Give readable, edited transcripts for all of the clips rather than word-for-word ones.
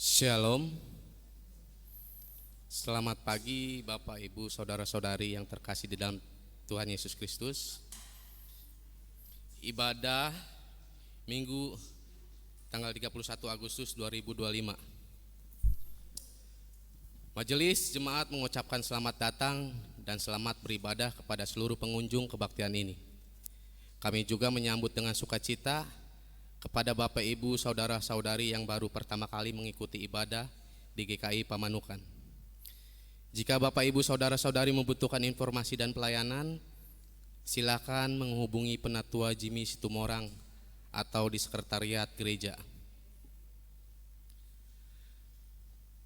Shalom, selamat pagi Bapak Ibu Saudara-saudari yang terkasih di dalam Tuhan Yesus Kristus. Ibadah Minggu tanggal 31 Agustus 2025. Majelis Jemaat mengucapkan selamat datang dan selamat beribadah kepada seluruh pengunjung kebaktian ini. Kami juga menyambut dengan sukacita kepada Bapak Ibu Saudara-saudari yang baru pertama kali mengikuti ibadah di GKI Pamanukan. Jika Bapak Ibu Saudara-saudari membutuhkan informasi dan pelayanan, silakan menghubungi Penatua Jimmy Situmorang atau di sekretariat gereja.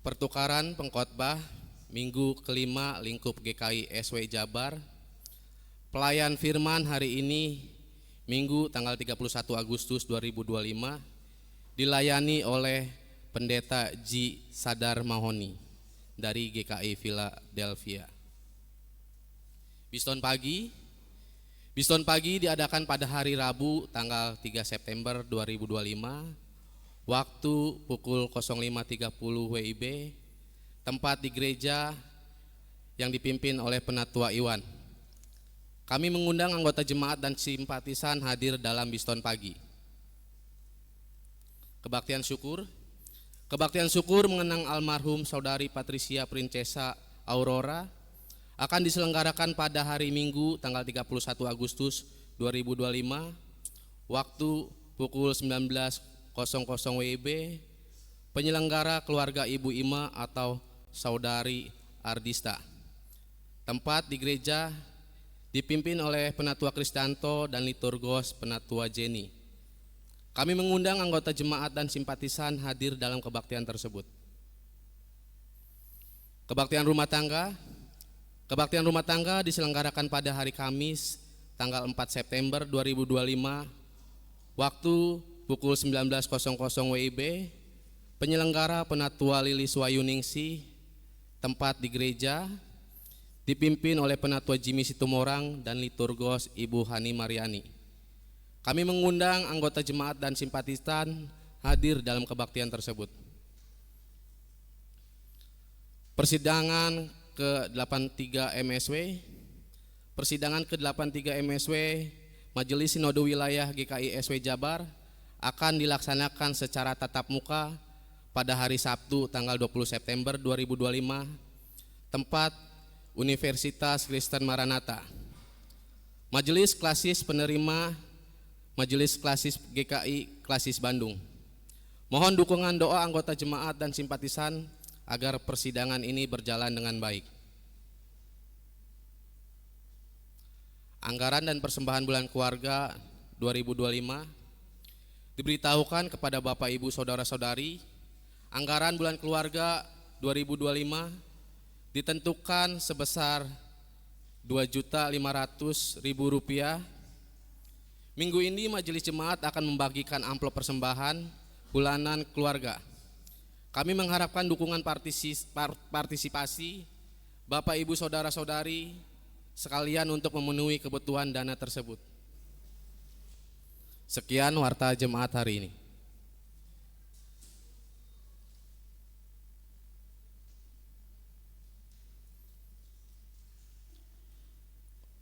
Pertukaran pengkhotbah Minggu kelima lingkup GKI SW Jabar. Pelayan firman hari ini Minggu tanggal 31 Agustus 2025 dilayani oleh Pendeta Ji Sadar Mahoni dari GKI Philadelphia. Biston pagi diadakan pada hari Rabu tanggal 3 September 2025 waktu pukul 05.30 WIB, tempat di gereja yang dipimpin oleh Penatua Iwan. Kami mengundang anggota jemaat dan simpatisan hadir dalam Biston pagi. Kebaktian syukur mengenang almarhum Saudari Patricia Princesa Aurora akan diselenggarakan pada hari Minggu tanggal 31 Agustus 2025 waktu pukul 19.00 WIB. Penyelenggara keluarga Ibu Ima atau Saudari Ardista. Tempat di gereja dipimpin oleh Penatua Kristanto dan Liturgos Penatua Jenny. Kami mengundang anggota jemaat dan simpatisan hadir dalam kebaktian tersebut. Kebaktian rumah tangga diselenggarakan pada hari Kamis tanggal 4 September 2025 waktu pukul 19.00 WIB. Penyelenggara Penatua Lili Swayuningsih. Tempat di gereja dipimpin oleh Penatua Jimmy Situmorang dan Liturgos Ibu Hani Mariani. Kami mengundang anggota jemaat dan simpatisan hadir dalam kebaktian tersebut. Persidangan ke-83 MSW Majelis Sinode Wilayah GKI SW Jabar akan dilaksanakan secara tatap muka pada hari Sabtu tanggal 20 September 2025, tempat Universitas Kristen Maranatha. Majelis Klasis penerima Majelis Klasis GKI Klasis Bandung. Mohon dukungan doa anggota jemaat dan simpatisan agar persidangan ini berjalan dengan baik. Anggaran dan persembahan bulan keluarga 2025 diberitahukan kepada Bapak Ibu Saudara-saudari. Anggaran bulan keluarga 2025 ditentukan sebesar Rp2.500.000. Minggu ini majelis jemaat akan membagikan amplop persembahan bulanan keluarga. Kami mengharapkan dukungan partisipasi Bapak Ibu Saudara-saudari sekalian untuk memenuhi kebutuhan dana tersebut. Sekian warta jemaat hari ini.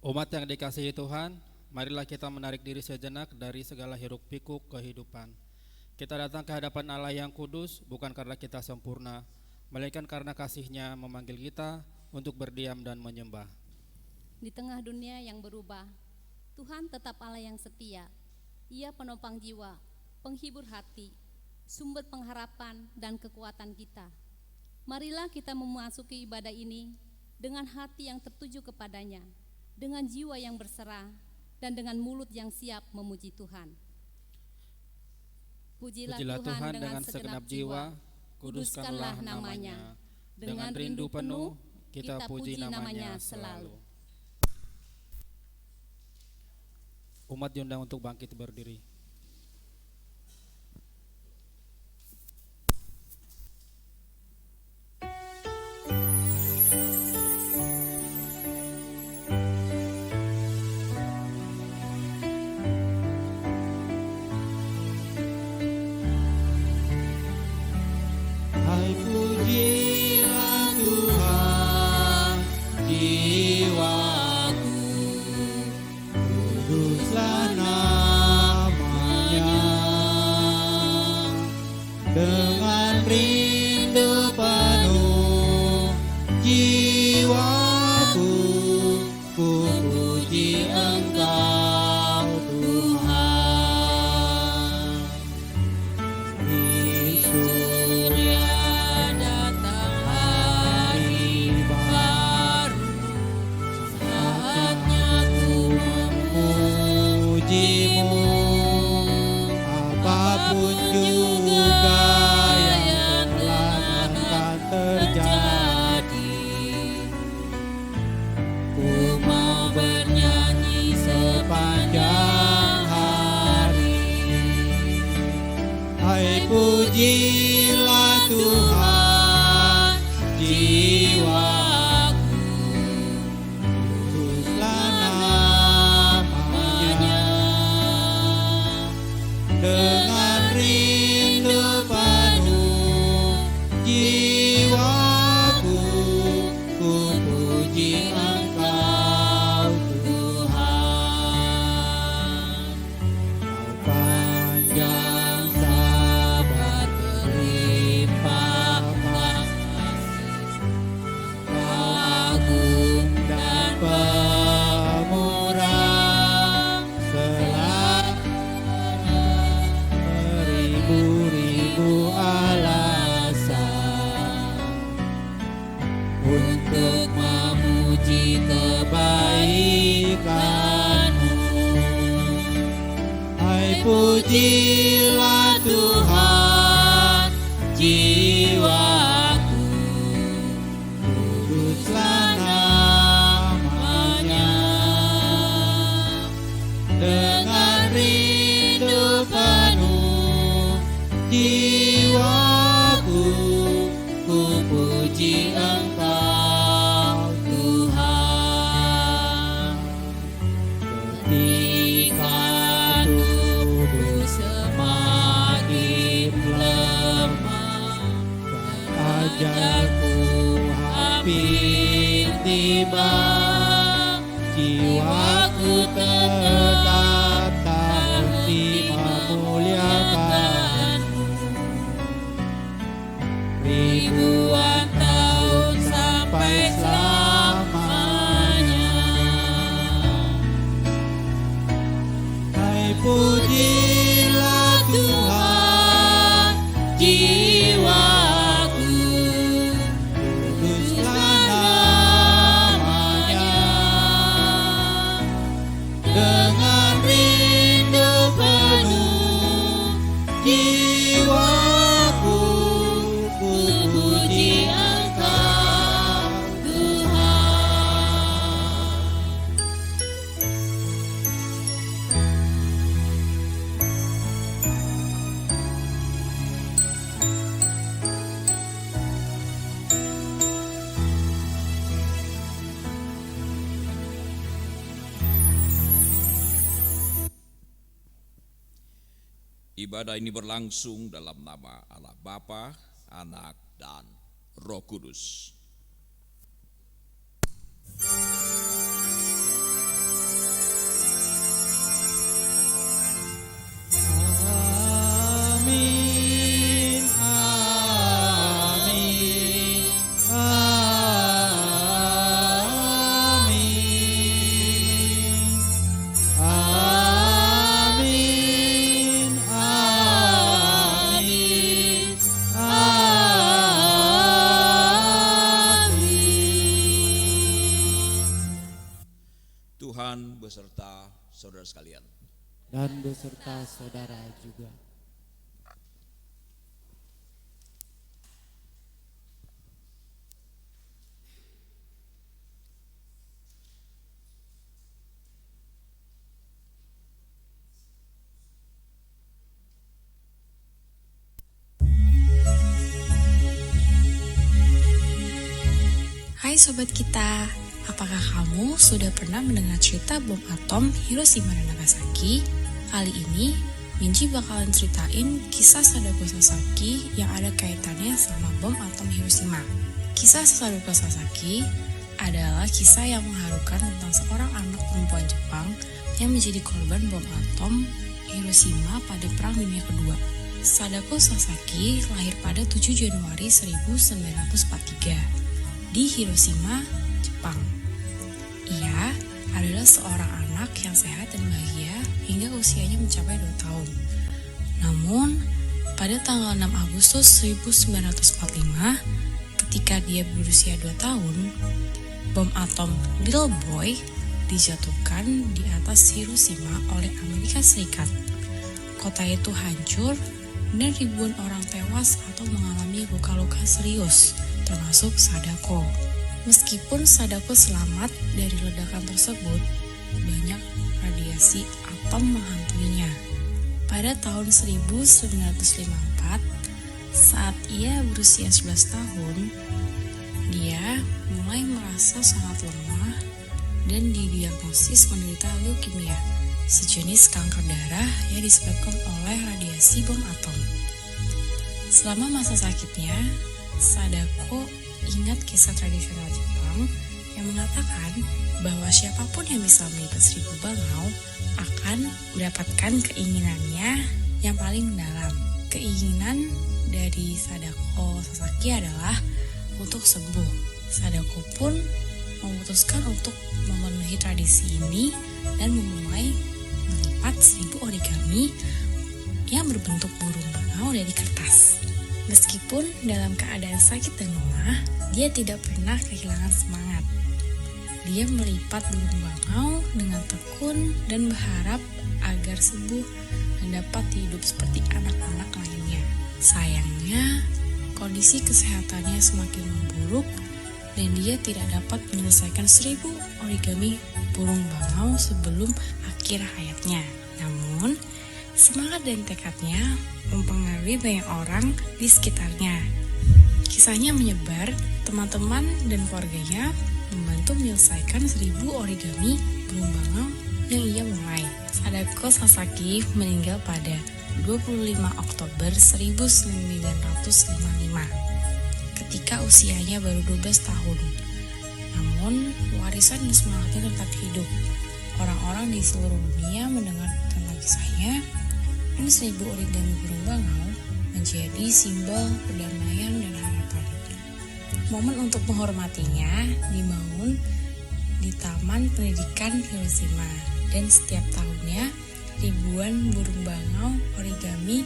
Umat yang dikasihi Tuhan, marilah kita menarik diri sejenak dari segala hiruk pikuk kehidupan. Kita datang ke hadapan Allah yang kudus bukan karena kita sempurna, melainkan karena kasih-Nya memanggil kita untuk berdiam dan menyembah. Di tengah dunia yang berubah, Tuhan tetap Allah yang setia. Ia penopang jiwa, penghibur hati, sumber pengharapan dan kekuatan kita. Marilah kita memasuki ibadah ini dengan hati yang tertuju kepadanya, dengan jiwa yang berserah, dan dengan mulut yang siap memuji Tuhan. Pujilah Tuhan dengan segenap jiwa, kuduskanlah namanya. Dengan rindu penuh, kita puji namanya selalu. Umat diundang untuk bangkit berdiri. pujilah Tuhan jiwaku, kuduslah namanya. Dengan rindu penuh jiwaku, ku puji Engkau Tuhan. Kau panjang sabar berlimpah kasih, Kau agung dan pemurah, selama beribu-ribu alasan untuk memuji kebaikan-Mu. Hai pujilah Tuhan jiwaku, kuduslah namanya. Dengan rindu penuh jiwaku, ku puji Engkau Tuhan. Ketika tubuh semakin lemah, ajalku hampir tiba, jiwaku tetap tak henti memuliakan-Mu. Ribuan tahun sampai selamanya. Hai pujilah Tuhan jiwaku, kuduslah namanya. Dengan rindu penuh jiwaku, ku puji Engkau Tuhan. Ibadah ini berlangsung dalam nama Allah Bapa, Anak, dan Roh Kudus. Amin, amin, amin, amin, amin, amin. Tuhan beserta saudara sekalian. Dan beserta saudara juga. Hai sobat kita, apakah kamu sudah pernah mendengar cerita bom atom Hiroshima dan Nagasaki? Kali ini, Minji bakalan ceritain kisah Sadako Sasaki yang ada kaitannya sama bom atom Hiroshima. Kisah Sadako Sasaki adalah kisah yang mengharukan tentang seorang anak perempuan Jepang yang menjadi korban bom atom Hiroshima pada Perang Dunia Kedua. Sadako Sasaki lahir pada 7 Januari 1943 di Hiroshima, Jepang. Ia adalah seorang anak yang sehat dan bahagia hingga usianya mencapai 2 tahun. Namun, pada tanggal 6 Agustus 1945, ketika dia berusia 2 tahun, bom atom Little Boy dijatuhkan di atas Hiroshima oleh Amerika Serikat. Kota itu hancur dan ribuan orang tewas atau mengalami luka-luka serius, termasuk Sadako. Meskipun Sadako selamat dari ledakan tersebut, banyak radiasi atom menghantuinya. Pada tahun 1954, Saat ia berusia 11 tahun, dia mulai merasa sangat lemah dan didiagnosis menderita leukemia, sejenis kanker darah yang disebabkan oleh radiasi bom atom. Selama masa sakitnya, Sadako ingat kisah tradisional Jepang yang mengatakan bahwa siapapun yang bisa melipat 1000 bangau akan mendapatkan keinginannya yang paling mendalam. Keinginan dari Sadako Sasaki adalah untuk sembuh. Sadako pun memutuskan untuk memenuhi tradisi ini dan memulai melipat 1000 origami yang berbentuk burung bangau dari kertas. Meskipun dalam keadaan sakit dan lemah, dia tidak pernah kehilangan semangat. Dia melipat burung bangau dengan tekun dan berharap agar sembuh dan dapat hidup seperti anak-anak lainnya. Sayangnya, kondisi kesehatannya semakin memburuk dan dia tidak dapat menyelesaikan 1000 origami burung bangau sebelum akhir hayatnya. Namun, semangat dan tekadnya mempengaruhi banyak orang di sekitarnya. Kisahnya menyebar, teman-teman dan keluarganya membantu menyelesaikan 1000 origami burung bangau yang ia mulai. Sadako Sasaki meninggal pada 25 Oktober 1955 ketika usianya baru 12 tahun. Namun, warisan dan semangatnya tetap hidup. Orang-orang di seluruh dunia mendengar tentang kisahnya, dan 1000 origami burung bangau menjadi simbol perdamaian dan harapan. Momen untuk menghormatinya dibangun di Taman Pendidikan Hiroshima, dan setiap tahunnya ribuan burung bangau origami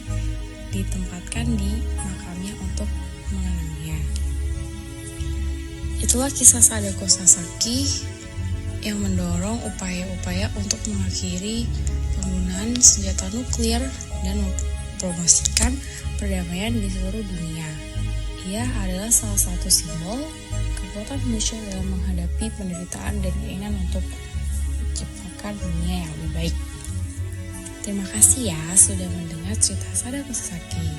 ditempatkan di makamnya untuk mengenangnya. Itulah kisah Sadako Sasaki yang mendorong upaya-upaya untuk mengakhiri penggunaan senjata nuklir dan mempromosikan perdamaian di seluruh dunia. Ia adalah salah satu simbol kekuatan manusia dalam menghadapi penderitaan dan keinginan untuk menciptakan dunia yang lebih baik. Terima kasih ya sudah mendengar cerita Sadako Sasaki.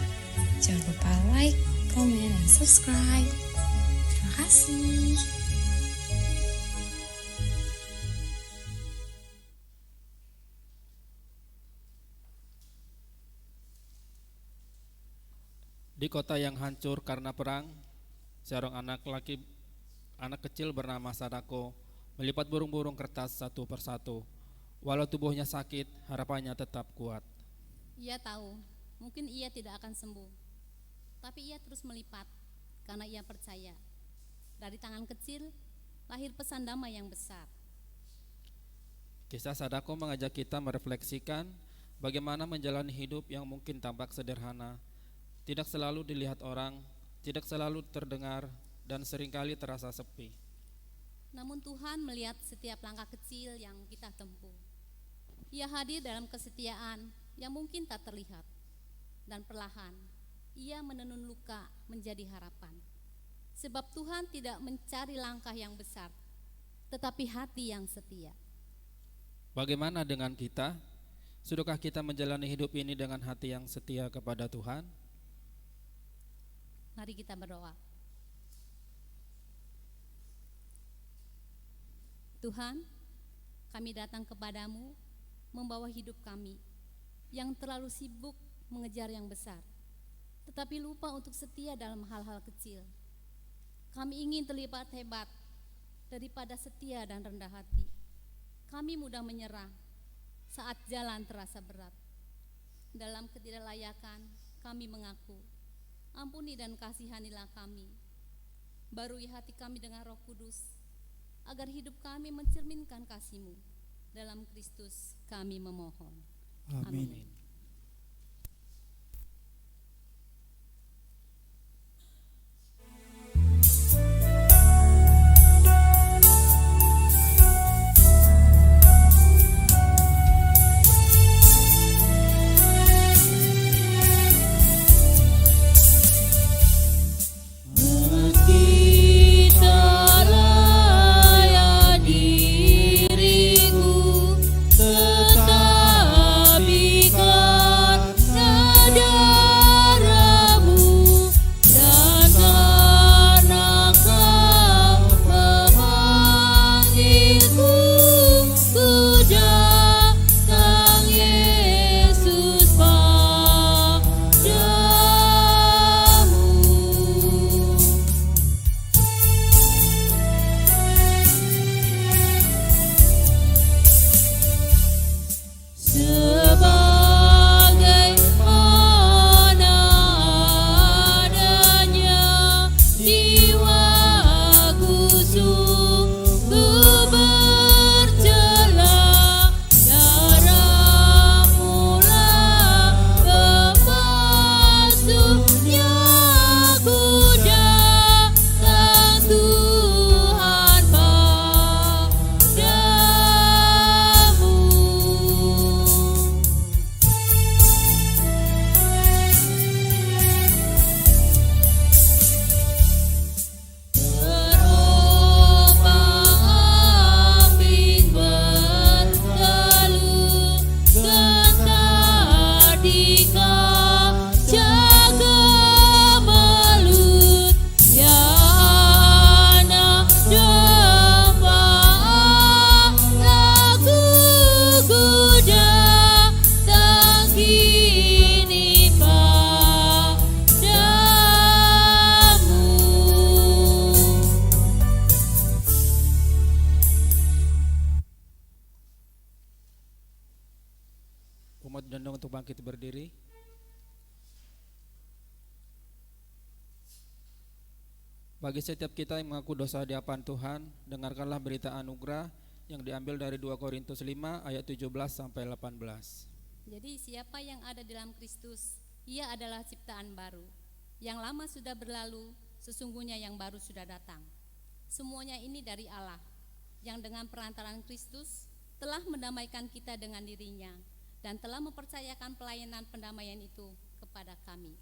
Jangan lupa like, comment, dan subscribe. Terima kasih. Di kota yang hancur karena perang, seorang anak kecil bernama Sadako melipat burung-burung kertas satu persatu. Walau tubuhnya sakit, harapannya tetap kuat. Ia tahu, mungkin ia tidak akan sembuh. Tapi ia terus melipat, karena ia percaya. Dari tangan kecil, lahir pesan damai yang besar. Kisah Sadako mengajak kita merefleksikan bagaimana menjalani hidup yang mungkin tampak sederhana, tidak selalu dilihat orang, tidak selalu terdengar, dan seringkali terasa sepi. Namun Tuhan melihat setiap langkah kecil yang kita tempuh. Ia hadir dalam kesetiaan yang mungkin tak terlihat. Dan perlahan, ia menenun luka menjadi harapan. Sebab Tuhan tidak mencari langkah yang besar, tetapi hati yang setia. Bagaimana dengan kita? Sudahkah kita menjalani hidup ini dengan hati yang setia kepada Tuhan? Mari kita berdoa. Tuhan, kami datang kepadamu membawa hidup kami yang terlalu sibuk mengejar yang besar, tetapi lupa untuk setia dalam hal-hal kecil. Kami ingin terlibat hebat daripada setia dan rendah hati. Kami mudah menyerah saat jalan terasa berat. Dalam ketidaklayakan kami mengaku, ampuni dan kasihanilah kami. Barui hati kami dengan Roh Kudus, agar hidup kami mencerminkan kasih-Mu. Dalam Kristus kami memohon. Amin. Tetapi untuk bangkit berdiri. Bagi setiap kita yang mengaku dosa di hadapan Tuhan, dengarkanlah berita anugerah yang diambil dari 2 Korintus 5 ayat 17 sampai 18. Jadi siapa yang ada dalam Kristus, ia adalah ciptaan baru. Yang lama sudah berlalu, sesungguhnya yang baru sudah datang. Semuanya ini dari Allah, yang dengan perantaraan Kristus telah mendamaikan kita dengan dirinya dan telah mempercayakan pelayanan pendamaian itu kepada kami.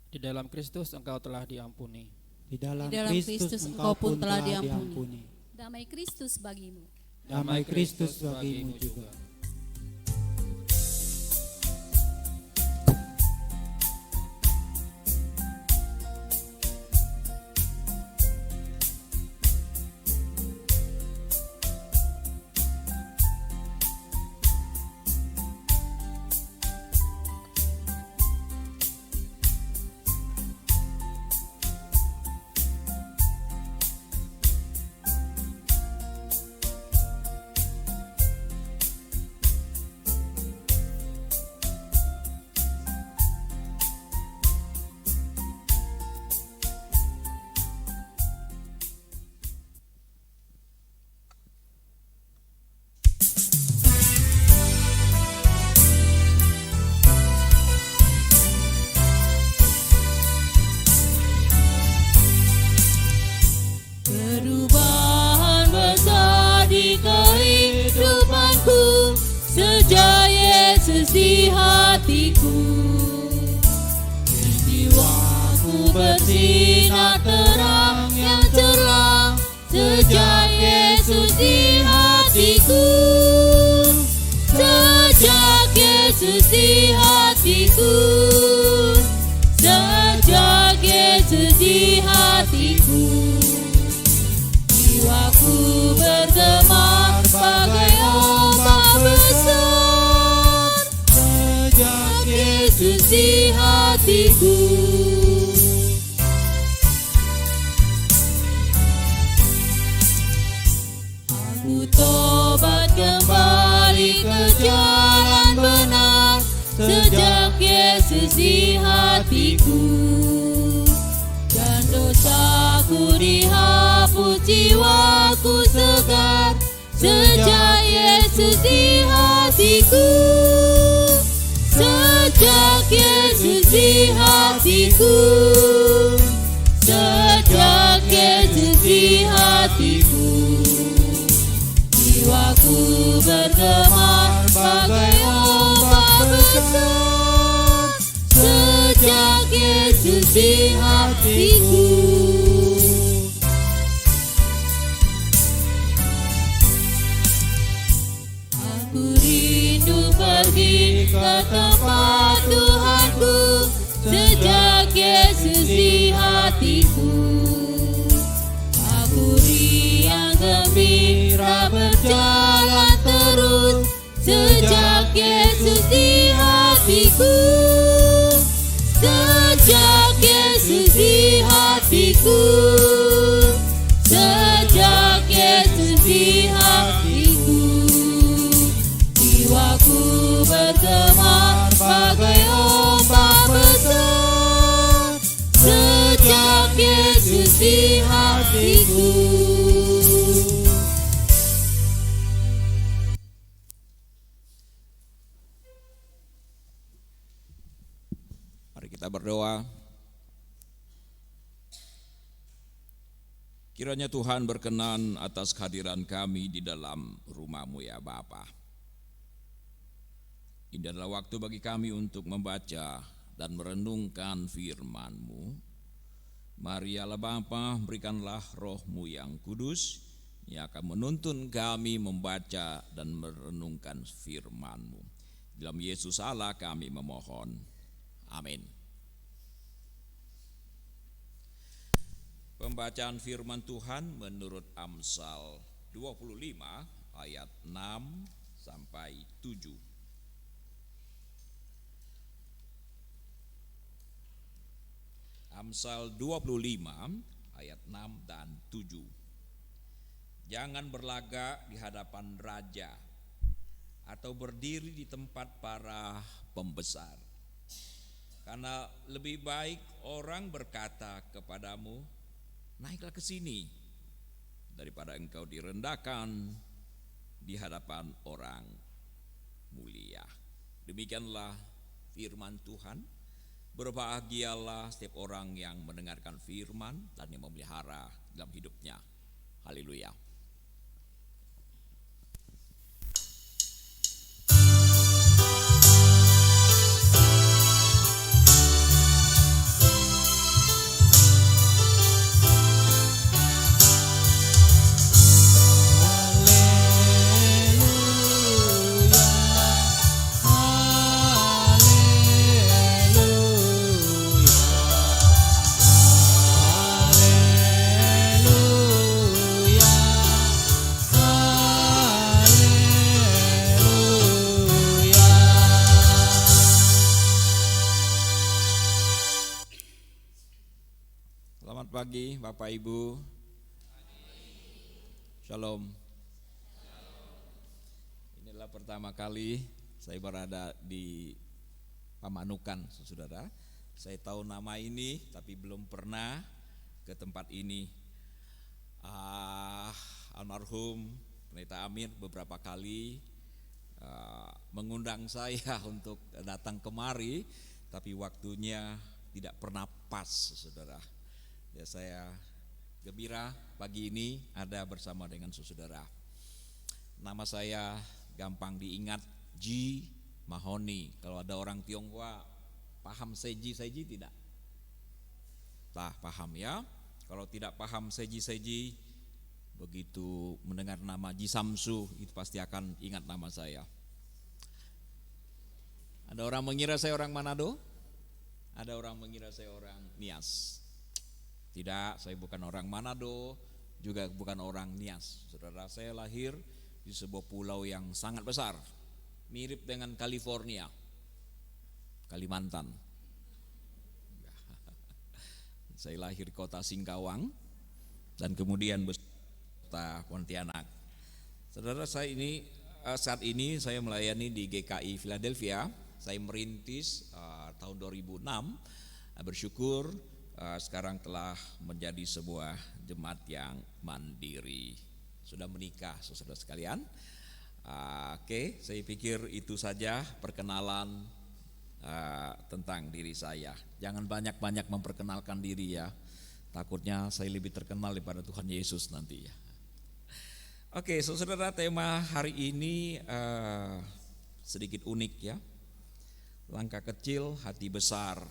Di dalam Kristus engkau telah diampuni. Di dalam Kristus Kristus engkau pun telah diampuni. Damai Kristus bagimu. Damai Kristus bagimu juga. Perubahan besar di kehidupanku sejak Yesus di hatiku. Jiwaku bersinar terang yang cerah sejak Yesus di hatiku. Sejak Yesus di hatiku. Sejak Yesus di hatiku. Jiwaku bergema bagai ombak besar sejak Yesus di hatiku. Aku tobat kembali ke jalan benar sejak Yesus di hatiku. Dan dosaku dihapus, jiwaku segar sejak Yesus di hatiku. Sejak Yesus di hatiku. Sejak Yesus di hatiku. Jiwaku bergema bagai ombak besar sejak Yesus di hatiku. Aku rindu pergi ke tempat Tuhanku sejak Yesus di hatiku. Aku riang gembira berjalan terus sejak Yesus di hatiku. Sejak Yesus di hatiku. Sejak Yesus di hatiku. Jiwaku bergema bagai ombak besar sejak Yesus di hatiku. Mari kita berdoa. Kiranya Tuhan berkenan atas kehadiran kami di dalam rumah-Mu ya Bapa. Ini adalah waktu bagi kami untuk membaca dan merenungkan firman-Mu. Mari Allah Bapa, berikanlah Roh-Mu yang kudus yang akan menuntun kami membaca dan merenungkan firman-Mu. Dalam Yesus Allah kami memohon. Amin. Pembacaan firman Tuhan menurut Amsal 25 ayat 6 sampai 7. Amsal 25 ayat 6 dan 7. Jangan berlagak di hadapan raja atau berdiri di tempat para pembesar. Karena lebih baik orang berkata kepadamu, naiklah ke sini, daripada engkau direndahkan di hadapan orang mulia. Demikianlah firman Tuhan. Berbahagialah setiap orang yang mendengarkan firman dan yang memelihara dalam hidupnya. Haleluya. Selamat pagi Bapak Ibu. Shalom. Inilah pertama kali saya berada di Pamanukan, saudara. Saya tahu nama ini tapi belum pernah ke tempat ini. Almarhum Pendeta Amir beberapa kali mengundang saya untuk datang kemari, tapi waktunya tidak pernah pas, saudara. Ya, saya gembira pagi ini ada bersama dengan saudara. Nama saya gampang diingat, Ji Mahoni. Kalau ada orang Tionghoa paham Seji tidak? Paham ya. Kalau tidak paham Seji, begitu mendengar nama Ji Samsu itu pasti akan ingat nama saya. Ada orang mengira saya orang Manado? Ada orang mengira saya orang Nias? Tidak, saya bukan orang Manado, juga bukan orang Nias. Saudara, saya lahir di sebuah pulau yang sangat besar, mirip dengan California, Kalimantan. Saya lahir di kota Singkawang dan kemudian kota Pontianak. Saudara, saat ini saya melayani di GKI Philadelphia. Saya merintis tahun 2006, bersyukur sekarang telah menjadi sebuah jemaat yang mandiri. Sudah menikah, saudara sekalian. Oke, saya pikir itu saja perkenalan tentang diri saya. Jangan banyak-banyak memperkenalkan diri ya. Takutnya saya lebih terkenal daripada Tuhan Yesus nanti ya. Oke, saudara, tema hari ini sedikit unik ya. Langkah kecil, hati besar.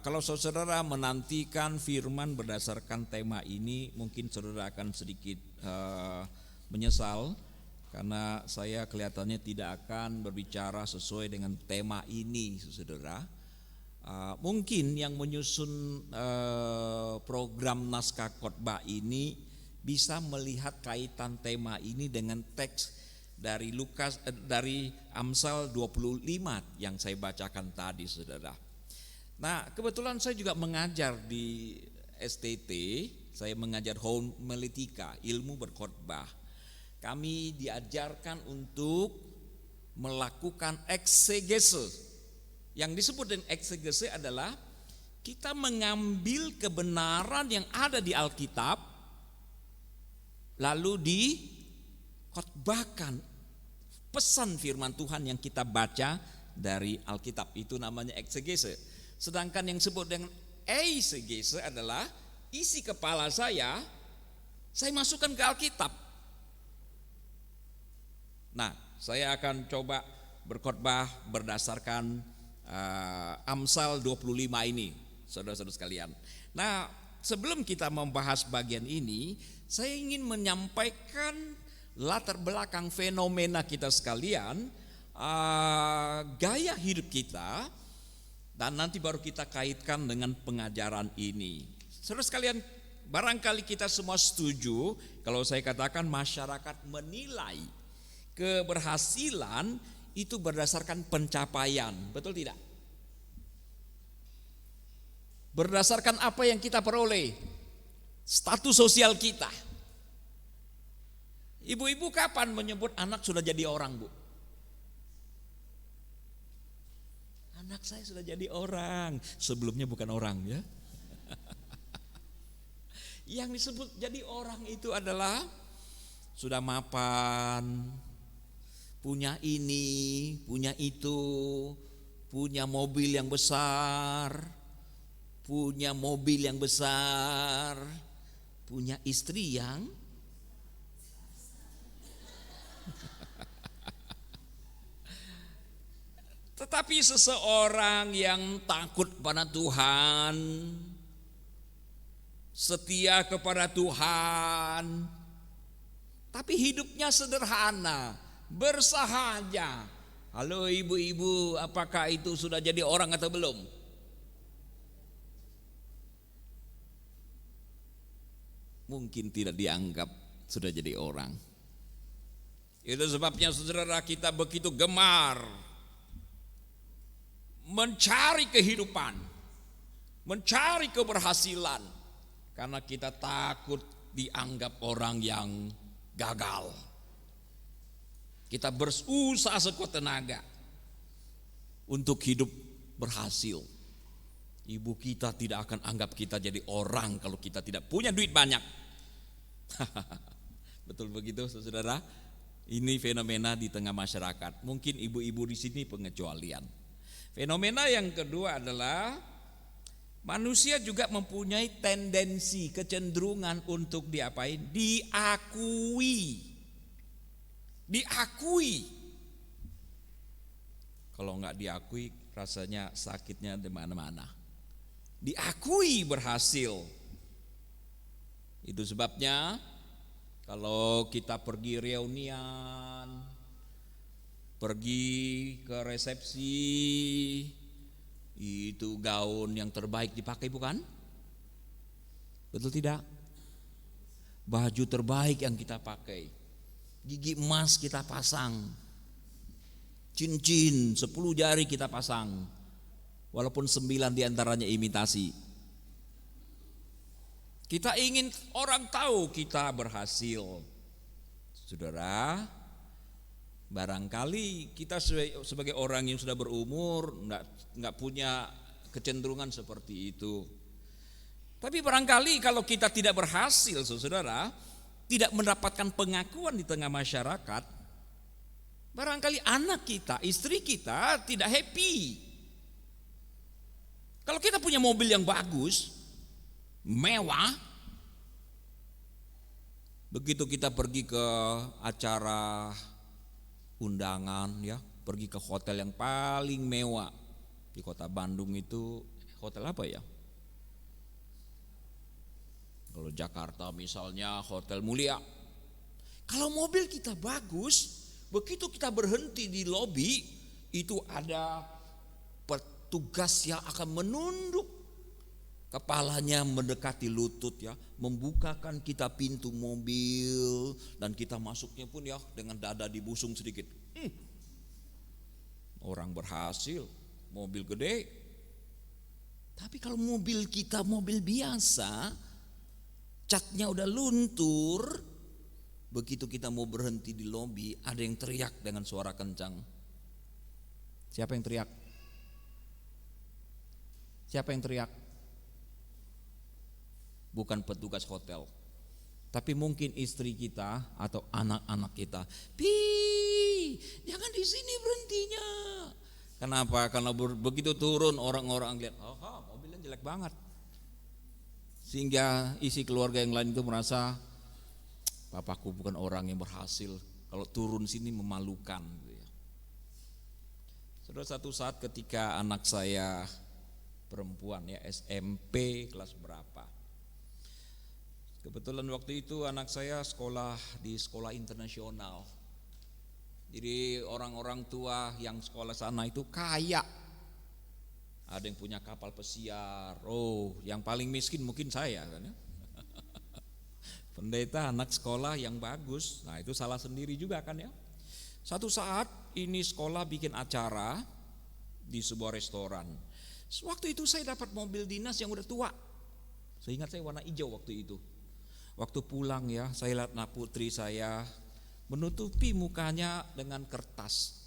Kalau saudara menantikan firman berdasarkan tema ini, mungkin saudara akan sedikit menyesal karena saya kelihatannya tidak akan berbicara sesuai dengan tema ini, saudara. Mungkin yang menyusun program naskah khotbah ini bisa melihat kaitan tema ini dengan teks dari dari Amsal 25 yang saya bacakan tadi, saudara. Nah, kebetulan saya juga mengajar di STT, saya mengajar homiletika, ilmu berkhotbah. Kami diajarkan untuk melakukan eksegese. Yang disebut dengan eksegese adalah kita mengambil kebenaran yang ada di Alkitab lalu dikhotbahkan pesan firman Tuhan yang kita baca dari Alkitab. Itu namanya eksegese. Sedangkan yang disebut dengan eisegese adalah isi kepala saya masukkan ke Alkitab. Nah, saya akan coba berkhotbah berdasarkan Amsal 25 ini, saudara-saudara sekalian. Nah, sebelum kita membahas bagian ini, saya ingin menyampaikan latar belakang fenomena kita sekalian, gaya hidup kita, dan nanti baru kita kaitkan dengan pengajaran ini. Saudara sekalian, barangkali kita semua setuju kalau saya katakan masyarakat menilai keberhasilan itu berdasarkan pencapaian, betul tidak? Berdasarkan apa yang kita peroleh, status sosial kita. Ibu-ibu kapan menyebut anak sudah jadi orang, Bu? Anak saya sudah jadi orang. Sebelumnya bukan orang ya. Yang disebut jadi orang itu adalah sudah mapan, punya ini, punya itu, punya mobil yang besar, punya istri yang tetapi seseorang yang takut pada Tuhan, setia kepada Tuhan, tapi hidupnya sederhana, bersahaja. Halo ibu-ibu, apakah itu sudah jadi orang atau belum? Mungkin tidak dianggap sudah jadi orang. Itu sebabnya saudara, kita begitu gemar mencari kehidupan, mencari keberhasilan, karena kita takut dianggap orang yang gagal. Kita berusaha sekuat tenaga untuk hidup berhasil. Ibu kita tidak akan anggap kita jadi orang kalau kita tidak punya duit banyak. Betul begitu, saudara? Ini fenomena di tengah masyarakat. Mungkin ibu-ibu di sini pengecualian. Fenomena yang kedua adalah manusia juga mempunyai tendensi, kecenderungan untuk diapain? Diakui. Kalau nggak diakui, rasanya sakitnya di mana-mana. Diakui berhasil. Itu sebabnya kalau kita pergi reunian, pergi ke resepsi, itu gaun yang terbaik dipakai bukan? Betul tidak? Baju terbaik yang kita pakai, gigi emas kita pasang, cincin 10 jari kita pasang, walaupun 9 diantaranya imitasi. Kita ingin orang tahu kita berhasil. Saudara, barangkali kita sebagai orang yang sudah berumur nggak punya kecenderungan seperti itu. Tapi barangkali kalau kita tidak berhasil, saudara, tidak mendapatkan pengakuan di tengah masyarakat, barangkali anak kita, istri kita tidak happy. Kalau kita punya mobil yang bagus, mewah, begitu kita pergi ke acara undangan ya, pergi ke hotel yang paling mewah di kota Bandung itu, hotel apa ya? Kalau Jakarta misalnya Hotel Mulia. Kalau mobil kita bagus, begitu kita berhenti di lobi, itu ada petugas yang akan menunduk kepalanya mendekati lutut ya, membukakan kita pintu mobil, dan kita masuknya pun ya dengan dada dibusung sedikit. Orang berhasil, mobil gede. Tapi kalau mobil kita mobil biasa, catnya udah luntur, begitu kita mau berhenti di lobi, ada yang teriak dengan suara kencang. Siapa yang teriak? Siapa yang teriak? Bukan petugas hotel, tapi mungkin istri kita atau anak-anak kita. Jangan di sini berhentinya. Kenapa? Karena begitu turun orang-orang lihat, mobilnya jelek banget. Sehingga isi keluarga yang lain itu merasa, papaku bukan orang yang berhasil. Kalau turun sini memalukan. Saudara, satu saat ketika anak saya perempuan ya, SMP kelas berapa, kebetulan waktu itu anak saya sekolah di sekolah internasional. Jadi orang-orang tua yang sekolah sana itu kaya. Ada yang punya kapal pesiar. Yang paling miskin mungkin saya kan ya. Pendeta anak sekolah yang bagus. Nah, itu salah sendiri juga kan ya. Satu saat ini sekolah bikin acara di sebuah restoran. Waktu itu saya dapat mobil dinas yang udah tua. Saya ingat saya warna hijau waktu itu. Waktu pulang ya, saya lihat putri saya menutupi mukanya dengan kertas.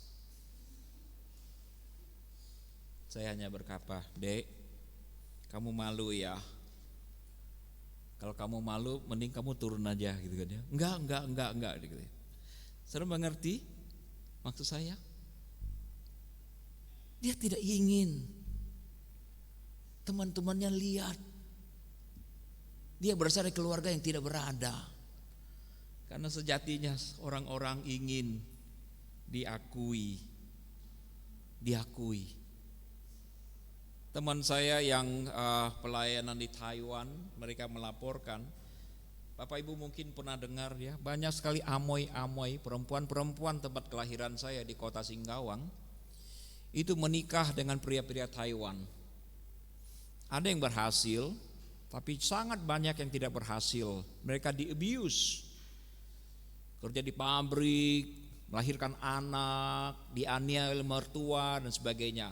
Saya hanya berkata, "Dek, kamu malu ya? Kalau kamu malu, mending kamu turun aja," gitu kan ya. Enggak, gitu. Saudara mengerti maksud saya? Dia tidak ingin teman-temannya lihat dia berasal dari keluarga yang tidak berada. Karena sejatinya orang-orang ingin diakui. Teman saya yang pelayanan di Taiwan, mereka melaporkan, Bapak Ibu mungkin pernah dengar ya, banyak sekali amoy-amoy perempuan-perempuan tempat kelahiran saya di kota Singkawang itu menikah dengan pria-pria Taiwan. Ada yang berhasil, tapi sangat banyak yang tidak berhasil. Mereka di-abuse, kerja di pabrik, melahirkan anak, dianiaya oleh mertua dan sebagainya.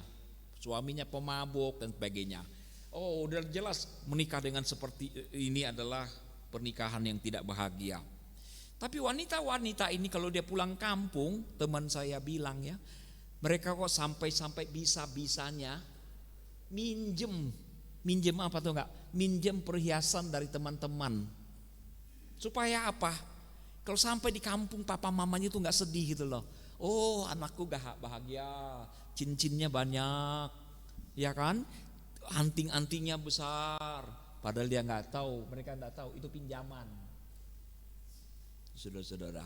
Suaminya pemabuk dan sebagainya. Oh, udah jelas menikah dengan seperti ini adalah pernikahan yang tidak bahagia. Tapi wanita-wanita ini kalau dia pulang kampung, teman saya bilang ya, mereka kok sampai bisa-bisanya minjem apa tuh enggak? Minjem perhiasan dari teman-teman. Supaya apa? Kalau sampai di kampung papa mamanya tuh enggak sedih gitu loh. Oh, anakku gak bahagia, cincinnya banyak, ya kan? Anting-antingnya besar. Padahal dia enggak tahu, mereka enggak tahu itu pinjaman. Saudara-saudara.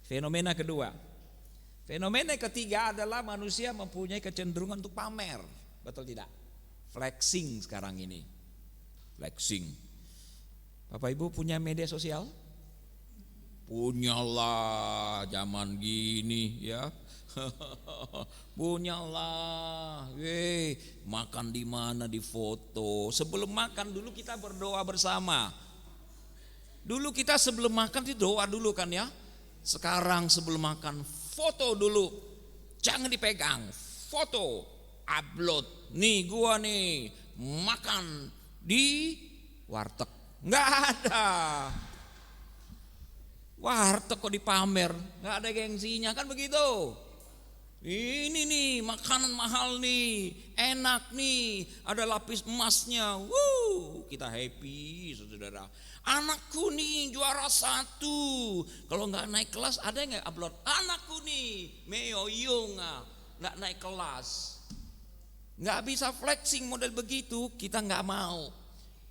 Fenomena kedua. Fenomena ketiga adalah manusia mempunyai kecenderungan untuk pamer. Betul tidak? Flexing sekarang ini. Flexing. Bapak Ibu punya media sosial? Punyalah zaman gini ya. Punyalah. Makan di mana di foto. Sebelum makan dulu kita berdoa bersama. Dulu kita sebelum makan itu doa dulu kan ya. Sekarang sebelum makan foto dulu, jangan dipegang, foto, upload. Nih gua nih makan di warteg, nggak ada. Warteg kok dipamer, nggak ada gengsinya kan begitu. Ini nih makanan mahal nih, enak nih, ada lapis emasnya. Kita happy saudara. Anakku nih juara 1. Kalau nggak naik kelas ada nggak upload? Anakku nih meoyong nggak naik kelas. Nggak bisa flexing model begitu, kita nggak mau.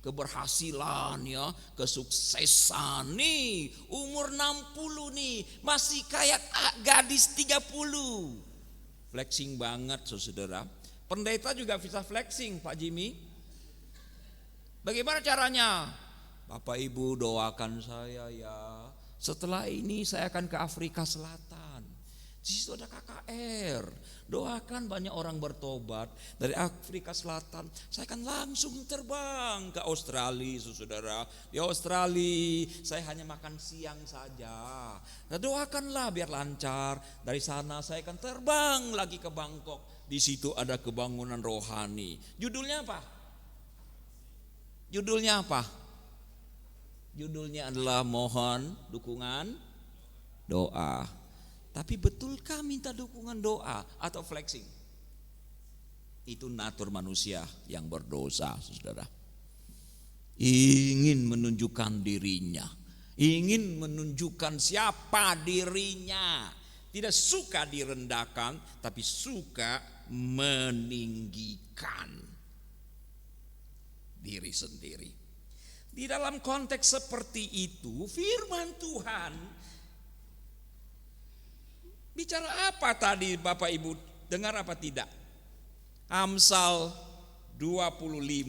Keberhasilan ya, kesuksesan nih, umur 60 nih, masih kayak gadis 30. Flexing banget saudara. Pendeta juga bisa flexing Pak Jimmy. Bagaimana caranya? Bapak Ibu doakan saya ya. Setelah ini saya akan ke Afrika Selatan. Di situ ada KKR. Doakan banyak orang bertobat. Dari Afrika Selatan saya akan langsung terbang ke Australia saudara. Di Australia saya hanya makan siang saja. Nah, doakanlah biar lancar. Dari sana saya akan terbang lagi ke Bangkok. Di situ ada kebangunan rohani. Judulnya apa? Judulnya adalah mohon dukungan doa. Tapi betulkah minta dukungan doa atau flexing? Itu natur manusia yang berdosa, saudara. Ingin menunjukkan dirinya, ingin menunjukkan siapa dirinya. Tidak suka direndahkan, tapi suka meninggikan diri sendiri. Di dalam konteks seperti itu, firman Tuhan bicara apa tadi Bapak Ibu? Dengar apa tidak? Amsal 25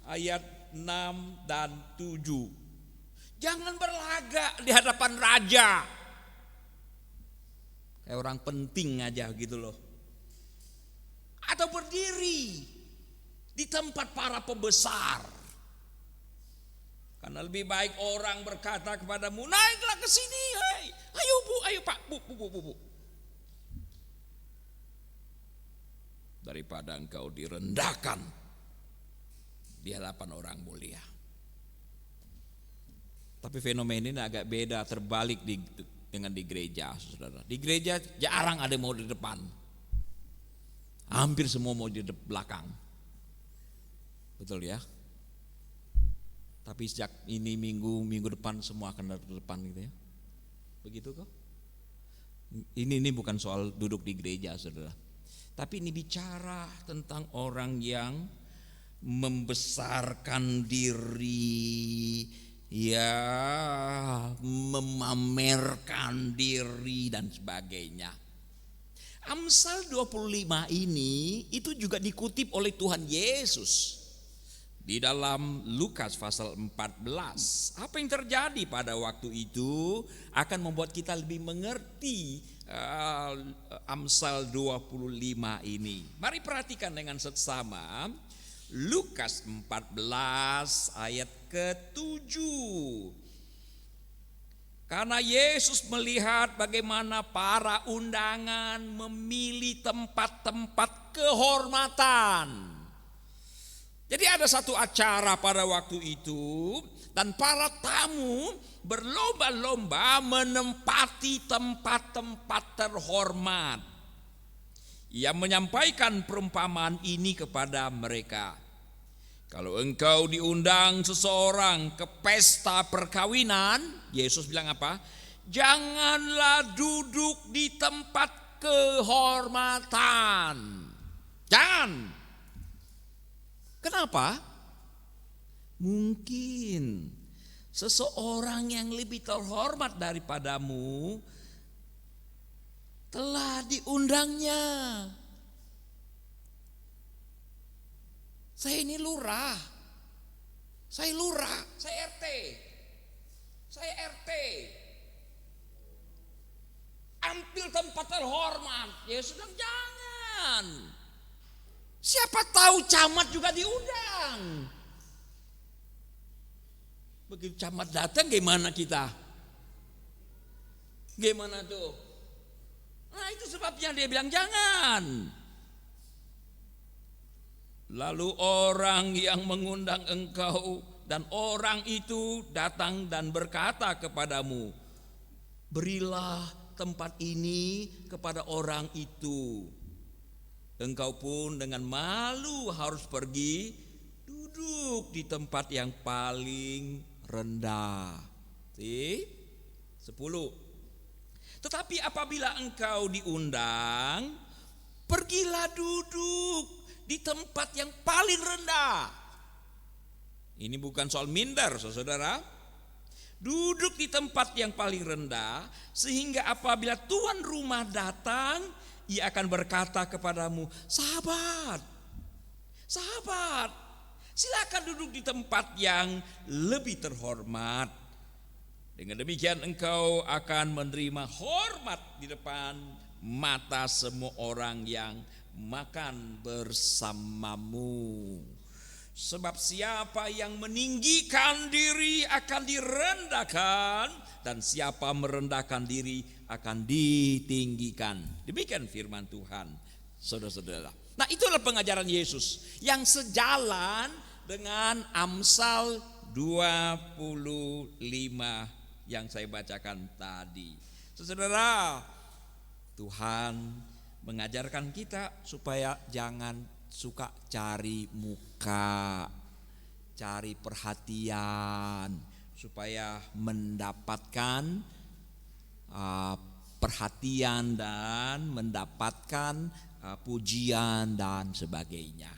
ayat 6 dan 7. Jangan berlagak di hadapan raja. Kayak orang penting aja gitu loh. Atau berdiri di tempat para pembesar. Karena lebih baik orang berkata kepadamu, naiklah ke sini, hey. Ayo bu, ayo pak, bu. Daripada engkau direndahkan di hadapan orang mulia. Tapi Tapi fenomena ini agak beda, terbalik dengan di gereja, saudara. Di gereja jarang ada yang mau di depan, hampir semua mau di belakang, betul ya? Tapi sejak ini minggu depan semua akan di depan gitu ya, begitu kok? Ini bukan soal duduk di gereja, saudara. Tapi ini bicara tentang orang yang membesarkan diri, ya, memamerkan diri dan sebagainya. Amsal 25 ini itu juga dikutip oleh Tuhan Yesus di dalam Lukas pasal 14. Apa yang terjadi pada waktu itu akan membuat kita lebih mengerti Amsal 25 ini. Mari perhatikan dengan seksama Lukas 14 ayat ke-7. Karena Yesus melihat bagaimana para undangan memilih tempat-tempat kehormatan. Jadi ada satu acara pada waktu itu dan para tamu berlomba-lomba menempati tempat-tempat terhormat. Ia menyampaikan perumpamaan ini kepada mereka. Kalau engkau diundang seseorang ke pesta perkawinan, Yesus bilang apa? Janganlah duduk di tempat kehormatan. Jangan. Kenapa? Mungkin seseorang yang lebih terhormat daripadamu telah diundangnya. Saya ini lurah, saya RT, ambil tempat terhormat. Yesus bilang jangan. Siapa tahu camat juga diundang. Begitu camat datang gimana kita? Gimana tuh? Nah itu sebabnya dia bilang jangan. Lalu orang yang mengundang engkau dan orang itu datang dan berkata kepadamu, berilah tempat ini kepada orang itu. Engkau pun dengan malu harus pergi duduk di tempat yang paling rendah. 10. Tetapi apabila engkau diundang, pergilah duduk di tempat yang paling rendah. Ini bukan soal minder, saudara. Duduk di tempat yang paling rendah, sehingga apabila tuan rumah datang, ia akan berkata kepadamu, sahabat, silakan duduk di tempat yang lebih terhormat. Dengan demikian engkau akan menerima hormat di depan mata semua orang yang makan bersamamu. Sebab siapa yang meninggikan diri akan direndahkan, dan siapa merendahkan diri akan ditinggikan. Demikian firman Tuhan, saudara-saudara. Nah itulah pengajaran Yesus yang sejalan dengan Amsal 25 yang saya bacakan tadi. Saudara, Tuhan mengajarkan kita supaya jangan suka cari muka, cari perhatian, supaya mendapatkan perhatian dan mendapatkan pujian dan sebagainya.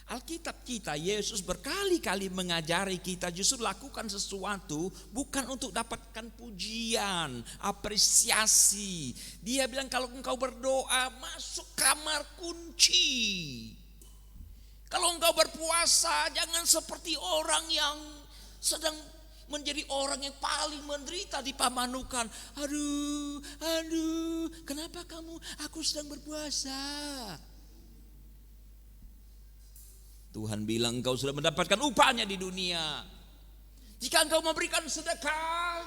Alkitab kita, Yesus berkali-kali mengajari kita justru lakukan sesuatu bukan untuk dapatkan pujian, apresiasi. Dia bilang kalau engkau berdoa masuk kamar kunci. Kalau engkau berpuasa jangan seperti orang yang sedang menjadi orang yang paling menderita di Pamanukan. Aduh, kenapa kamu? Aku sedang berpuasa. Tuhan bilang engkau sudah mendapatkan upahnya di dunia. Jika engkau memberikan sedekah,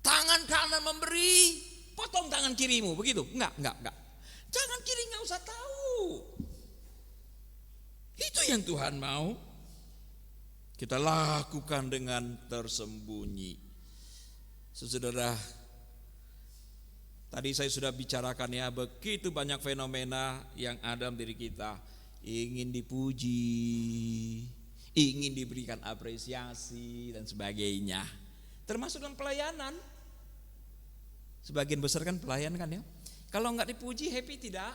tangan kanan memberi, potong tangan kirimu, begitu? Enggak. Tangan kiri enggak usah tahu. Itu yang Tuhan mau. Kita lakukan dengan tersembunyi. Saudara, tadi saya sudah bicarakan ya, begitu banyak fenomena yang ada dalam diri kita. Ingin dipuji, ingin diberikan apresiasi dan sebagainya. Termasuk dalam pelayanan. Sebagian besar kan pelayan kan ya. Kalau enggak dipuji happy tidak?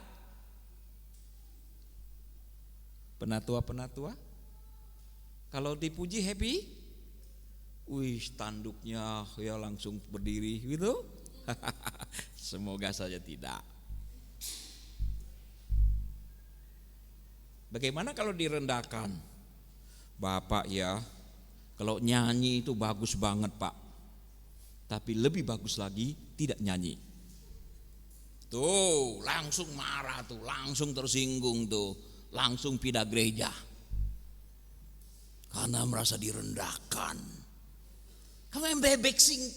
Penatua-penatua, kalau dipuji happy? Wih, tanduknya ya langsung berdiri gitu. Semoga saja tidak. Bagaimana kalau direndahkan? Bapak ya, kalau nyanyi itu bagus banget Pak. Tapi lebih bagus lagi tidak nyanyi. Tuh, langsung marah tuh, langsung tersinggung tuh. Langsung pindah gereja karena merasa direndahkan. Karena yang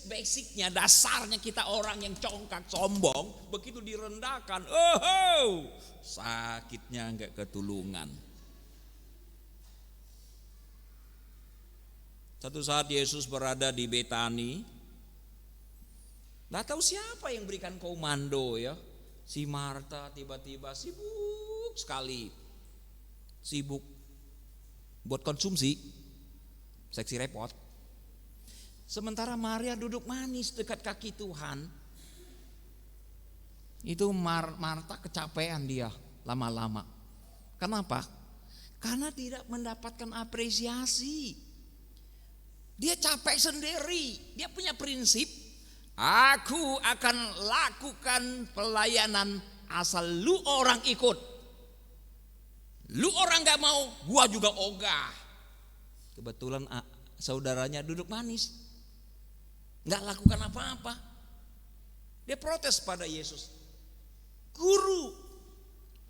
basicnya, dasarnya kita orang yang congkak sombong, begitu direndahkan, sakitnya enggak ketulungan. Satu saat Yesus berada di Betani, nggak tahu siapa yang berikan komando ya. Si Marta tiba-tiba sibuk sekali. Sibuk buat konsumsi, seksi repot. Sementara Maria duduk manis dekat kaki Tuhan. Itu Marta kecapean dia lama-lama. Kenapa? Karena tidak mendapatkan apresiasi. Dia capek sendiri. Dia punya prinsip, aku akan lakukan pelayanan asal lu orang ikut. Lu orang gak mau, gua juga ogah. Kebetulan saudaranya duduk manis, gak lakukan apa-apa. Dia protes pada Yesus, Guru,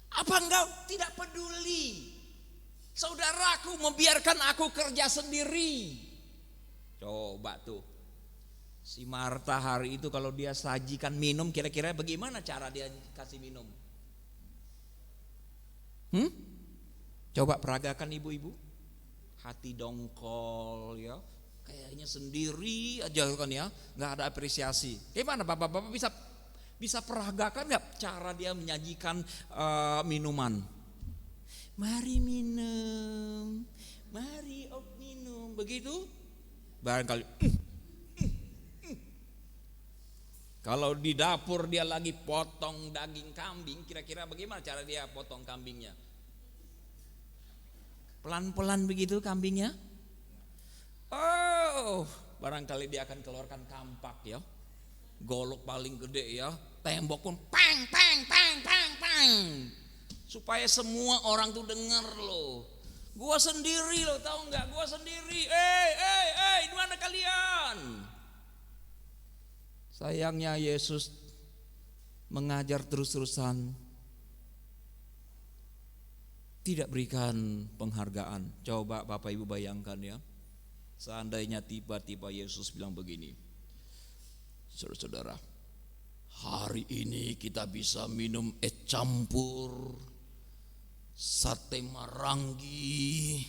apa engkau tidak peduli saudaraku membiarkan aku kerja sendiri? Coba tuh, si Marta hari itu kalau dia sajikan minum, kira-kira bagaimana cara dia kasih minum? Coba peragakan ibu-ibu, hati dongkol ya, kayaknya sendiri aja kan ya, nggak ada apresiasi. Gimana bapak-bapak bisa peragakan nggak cara dia menyajikan minuman? Mari minum, mari minum, begitu? Barangkali. Kalau di dapur dia lagi potong daging kambing, kira-kira bagaimana cara dia potong kambingnya? Pelan-pelan begitu kambingnya. Barangkali dia akan keluarkan kampak ya, golok paling gede ya, tembok pun pang pang pang pang pang, supaya semua orang tuh dengar loh. Gua sendiri loh, tahu nggak? Gua sendiri. Di mana kalian? Sayangnya Yesus mengajar terus-terusan, tidak berikan penghargaan. Coba Bapak Ibu bayangkan ya, seandainya tiba-tiba Yesus bilang begini, saudara-saudara, hari ini kita bisa minum es campur, sate marangi,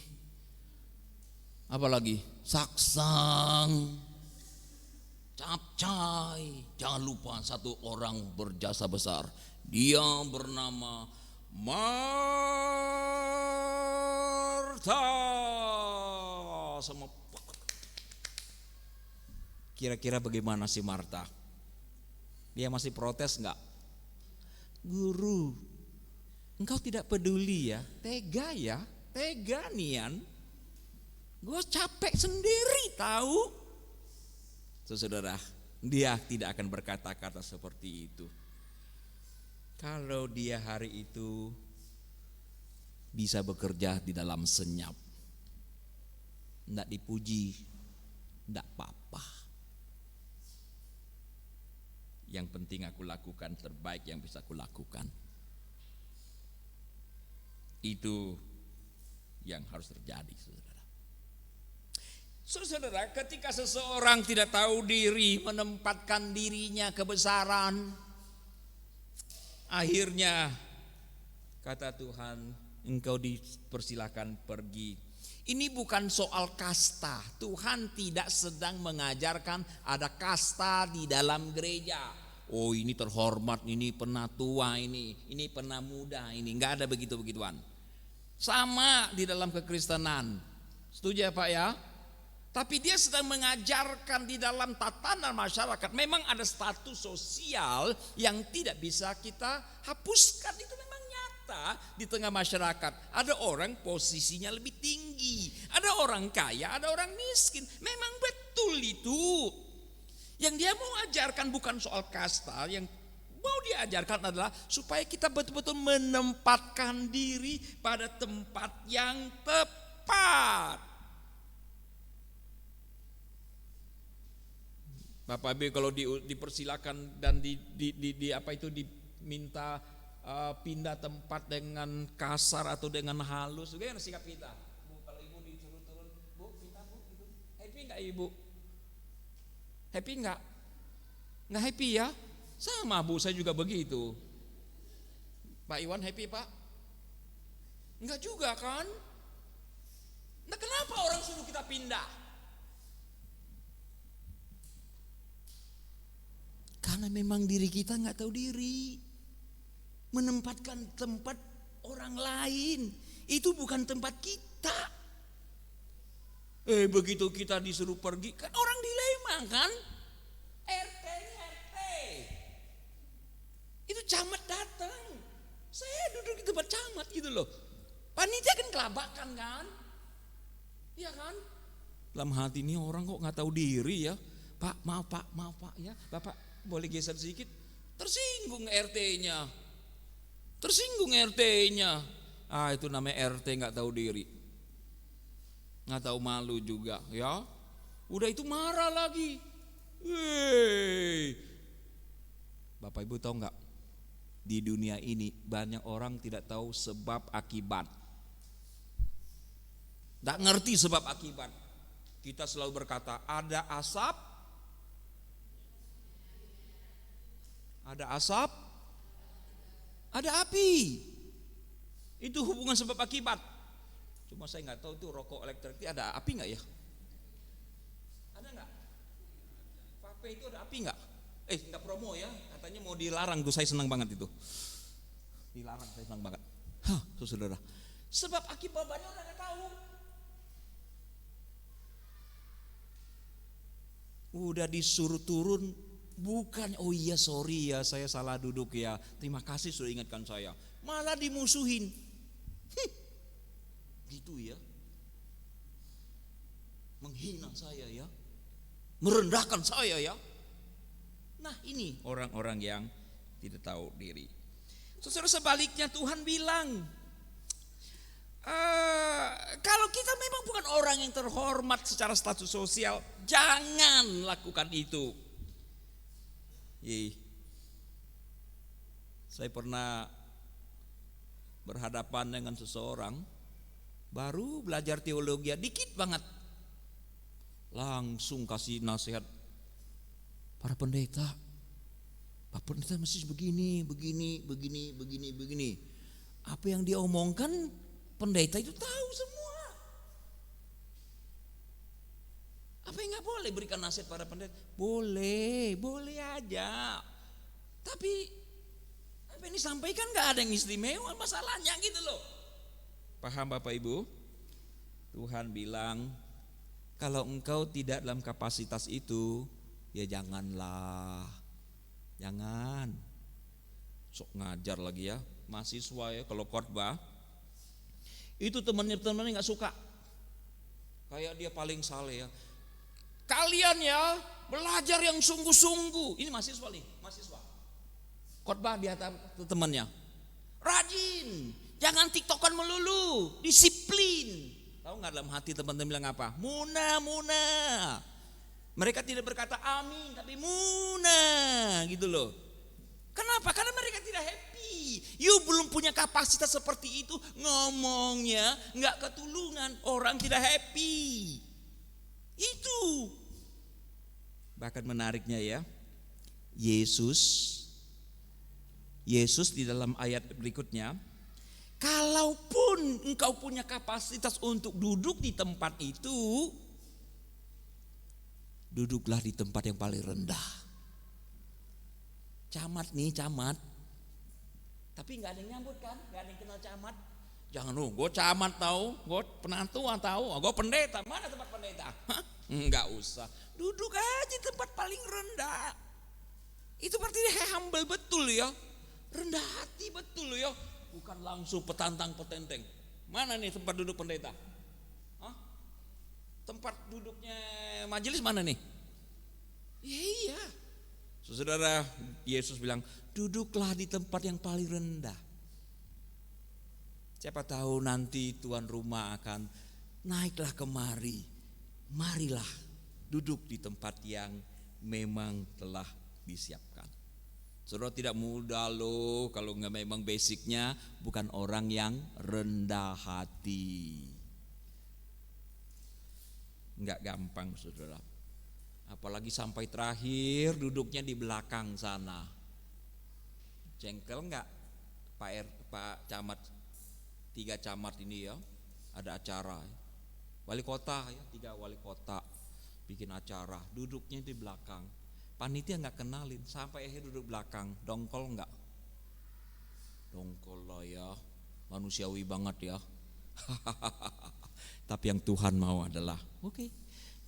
apalagi saksang, capcay. Jangan lupa satu orang berjasa besar, dia bernama Marta. Sama kira-kira bagaimana si Marta? Dia masih protes enggak? Guru, engkau tidak peduli ya? Tega ya? Tega nian? Gue capek sendiri tahu. Saudara, dia tidak akan berkata-kata seperti itu kalau dia hari itu bisa bekerja di dalam senyap, tidak dipuji, tidak apa-apa. Yang penting aku lakukan terbaik yang bisa aku lakukan. Itu yang harus terjadi, saudara. Saudara, ketika seseorang tidak tahu diri, menempatkan dirinya kebesaran, akhirnya kata Tuhan, engkau dipersilakan pergi. Ini bukan soal kasta. Tuhan tidak sedang mengajarkan ada kasta di dalam gereja. Oh, ini terhormat, ini pernah tua, ini pernah muda, ini enggak ada begitu-begituan. Sama di dalam kekristenan. Setuju ya Pak ya? Tapi dia sedang mengajarkan di dalam tatanan masyarakat. Memang ada status sosial yang tidak bisa kita hapuskan. Itu memang nyata di tengah masyarakat. Ada orang posisinya lebih tinggi. Ada orang kaya, ada orang miskin. Memang betul itu. Yang dia mau ajarkan bukan soal kasta. Yang mau diajarkan adalah supaya kita betul-betul menempatkan diri pada tempat yang tepat. Bapak Ibu kalau dipersilakan dan diminta pindah tempat dengan kasar atau dengan halus, bagaimana sikap kita? Bu, kalau ibu disuruh turun, bu, pindah bu, ibu. Happy nggak ibu? Happy nggak? Nggak happy ya? Sama bu, saya juga begitu. Pak Iwan happy Pak? Enggak juga kan? Nah kenapa orang suruh kita pindah? Karena memang diri kita nggak tahu diri. Menempatkan tempat orang lain itu bukan tempat kita. Begitu kita disuruh pergi kan orang dilema kan? RT. Itu camat datang. Saya duduk di tempat camat gitu loh. Panitia kan kelabakan kan? Iya kan? Dalam hati ini orang kok nggak tahu diri ya. Pak maaf pak ya. Bapak boleh geser sedikit, tersinggung RT-nya. Itu namanya RT nggak tahu diri, nggak tahu malu juga ya. Udah itu marah lagi. Bapak Ibu tahu nggak, di dunia ini banyak orang tidak tahu sebab akibat, nggak ngerti sebab akibat. Kita selalu berkata ada asap, ada api. Itu hubungan sebab akibat. Cuma saya nggak tahu tuh rokok elektrik ada api nggak ya? Ada nggak? Vape itu ada api nggak? Nggak promo ya? Katanya mau dilarang tuh, saya senang banget itu. Dilarang, saya senang banget. Saudara. Sebab akibat banyak orang nggak tahu. Udah disuruh turun. Bukan, oh iya sorry ya saya salah duduk ya. Terima kasih sudah ingatkan saya. Malah dimusuhin. Gitu ya. Menghina saya ya. Merendahkan saya ya. Nah ini orang-orang yang tidak tahu diri. Saudara, sebaliknya Tuhan bilang, kalau kita memang bukan orang yang terhormat secara status sosial, jangan lakukan itu. Saya pernah berhadapan dengan seseorang baru belajar teologi dikit banget, langsung kasih nasihat, para pendeta, Pak Pendeta mesti begini. Apa yang dia omongkan pendeta itu tahu semua. Apa yang nggak boleh berikan nasihat pada pendeta? Boleh aja. Tapi apa yang disampaikan nggak ada yang istimewa masalahnya gitu loh. Paham Bapak Ibu? Tuhan bilang kalau engkau tidak dalam kapasitas itu, ya janganlah. Jangan. Sok ngajar lagi ya. Mahasiswa ya kalau khotbah itu temannya nggak suka. Kayak dia paling saleh ya. Kalian ya belajar yang sungguh-sungguh. Ini mahasiswa. Khotbah di atas temannya. Rajin, jangan tiktokan melulu, disiplin. Tahu nggak dalam hati teman-teman bilang apa? Muna. Mereka tidak berkata amin, tapi muna gitu loh. Kenapa? Karena mereka tidak happy. You belum punya kapasitas seperti itu, ngomongnya nggak ketulungan, orang tidak happy. Itu. Bahkan menariknya ya, Yesus di dalam ayat berikutnya, Kalaupun engkau punya kapasitas untuk duduk di tempat itu, duduklah di tempat yang paling rendah. Camat nih, camat. Tapi nggak ada yang nyambut kan, nggak ada yang kenal camat. Jangan lu, gue camat tahu, gue penantuan tahu, gue pendeta. Mana tempat pendeta? Hah? Nggak usah. Duduk aja tempat paling rendah. Itu berarti dia humble betul ya, rendah hati betul ya. Bukan langsung petantang petenteng. Mana nih tempat duduk pendeta? Hah? Tempat duduknya majelis mana nih? Ya, iya. Saudara, Yesus bilang, duduklah di tempat yang paling rendah. Siapa tahu nanti tuan rumah akan naiklah kemari. Marilah duduk di tempat yang memang telah disiapkan. Saudara, tidak mudah loh kalau nggak memang basicnya bukan orang yang rendah hati. Nggak gampang saudara. Apalagi sampai terakhir duduknya di belakang sana. Jengkel nggak Pak Camat, 3 camat ini ya, ada acara. Wali kota ya, 3 wali kota bikin acara, duduknya di belakang. Panitia nggak kenalin, sampai akhir duduk belakang. Dongkol nggak? Dongkol lah ya, manusiawi banget ya. Tapi yang Tuhan mau adalah, oke,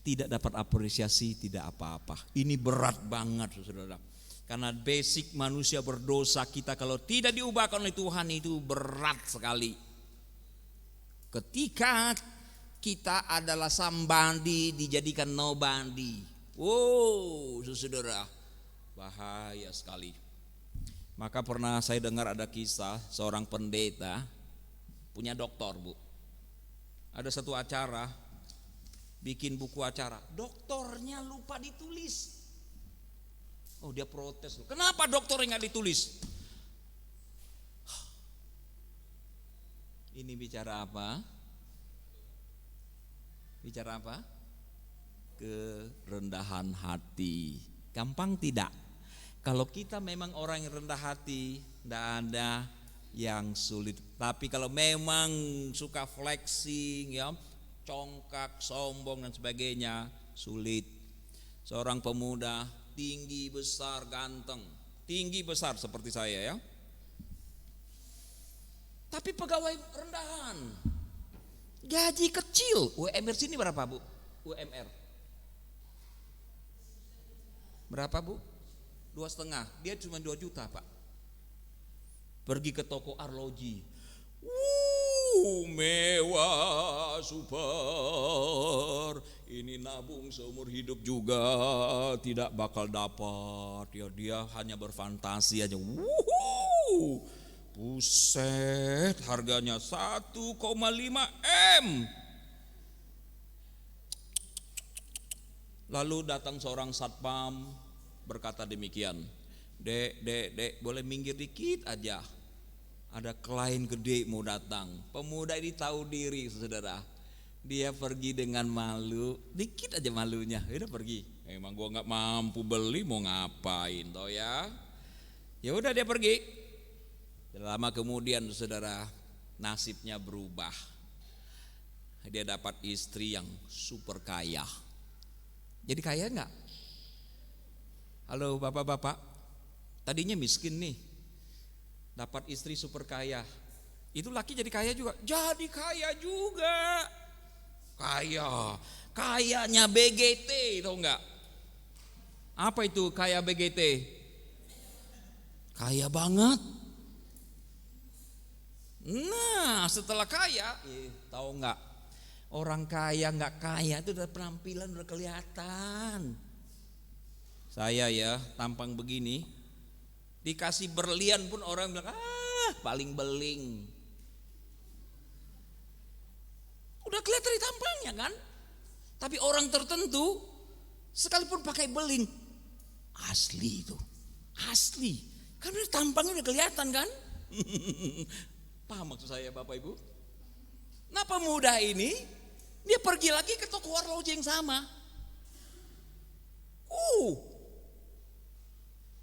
tidak dapat apresiasi, tidak apa-apa. Ini berat banget saudara. Karena basic manusia berdosa kita kalau tidak diubahkan oleh Tuhan itu berat sekali. Ketika kita adalah somebody dijadikan nobody. Wow, saudara, bahaya sekali. Maka pernah saya dengar ada kisah seorang pendeta punya doktor, Bu. Ada satu acara, bikin buku acara, doktornya lupa ditulis. Oh, dia protes. Kenapa doktornya nggak ditulis? Ini bicara apa? Bicara apa? Kerendahan hati. Gampang tidak? Kalau kita memang orang yang rendah hati, tidak ada yang sulit. Tapi kalau memang suka flexing, ya, congkak, sombong dan sebagainya, sulit. Seorang pemuda tinggi, besar, ganteng, tinggi besar seperti saya ya. Tapi pegawai rendahan, gaji kecil. UMR sini berapa Bu? UMR berapa Bu? 2,5. Dia cuma 2 juta Pak. Pergi ke toko arloji, mewah, super. Ini nabung seumur hidup juga tidak bakal dapat. Ya, dia hanya berfantasi aja. Buset, harganya 1,5 M. Lalu datang seorang satpam berkata demikian, Dek, boleh minggir dikit aja. Ada klien gede mau datang. Pemuda ini tahu diri saudara. Dia pergi dengan malu, dikit aja malunya, udah pergi. Emang gua nggak mampu beli, mau ngapain toh ya? Ya udah dia pergi. Lama kemudian saudara, nasibnya berubah. Dia dapat istri yang super kaya. Jadi kaya nggak? Halo bapak-bapak, tadinya miskin nih, dapat istri super kaya. Itu laki jadi kaya juga, jadi kaya juga. Kayanya BGT, tahu nggak? Apa itu kaya BGT? Kaya banget. Nah, setelah kaya, tahu nggak? Orang kaya nggak kaya itu udah penampilan udah kelihatan. Saya ya tampang begini, dikasih berlian pun orang bilang paling beling. Udah kelihatan di tampangnya kan. Tapi orang tertentu sekalipun pakai beling, asli itu, asli. Karena tampangnya udah kelihatan kan. Paham maksud saya Bapak Ibu? Nah pemuda ini dia pergi lagi ke toko arloji yang sama.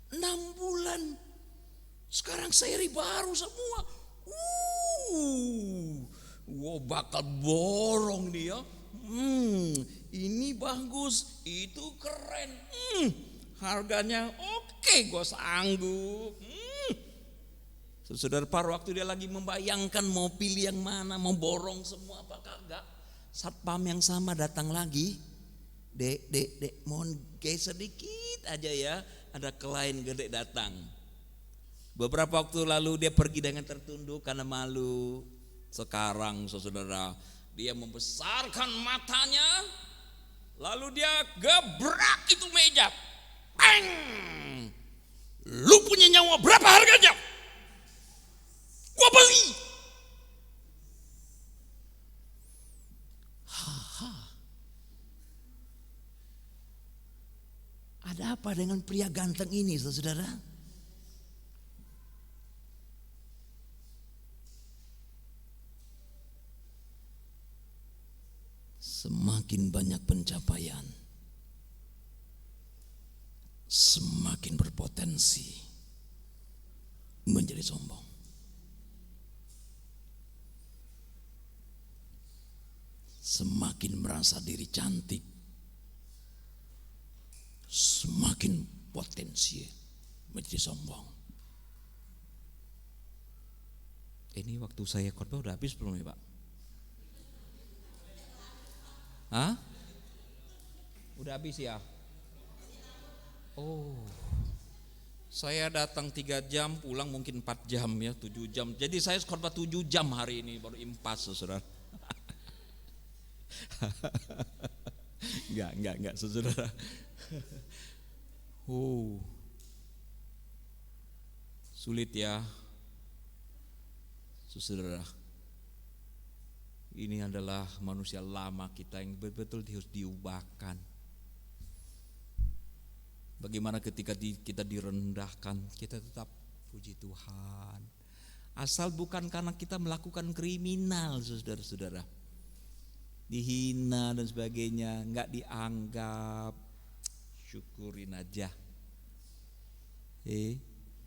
6 bulan sekarang seri baru semua. Wow, bakal borong dia. Ini bagus, itu keren. Harganya oke, gue sanggup. Saudara, par waktu dia lagi membayangkan mau pilih yang mana, mau borong semua apa kagak, satpam yang sama datang lagi. Dek, mohon geser sedikit aja ya, ada klien gede datang. Beberapa waktu lalu dia pergi dengan tertunduk karena malu. Sekarang saudara, dia membesarkan matanya, lalu dia gebrak itu meja. Bang! Lu punya nyawa berapa harganya? Gua beli. Ada apa dengan pria ganteng ini, saudara? Semakin banyak pencapaian, semakin berpotensi menjadi sombong. Semakin merasa diri cantik, semakin potensi menjadi sombong. Ini waktu saya khotbah udah habis belum ya Pak? Hah? Udah habis ya? Oh, saya datang 3 jam, pulang mungkin 4 jam ya, 7 jam. Jadi saya khotbah 7 jam hari ini, baru impas saudara. Enggak saudara. Sulit ya saudara. Ini adalah manusia lama kita yang betul-betul harus diubahkan. Bagaimana ketika kita direndahkan, kita tetap puji Tuhan. Asal bukan karena kita melakukan kriminal, saudara-saudara. Dihina dan sebagainya, enggak dianggap, syukurin aja.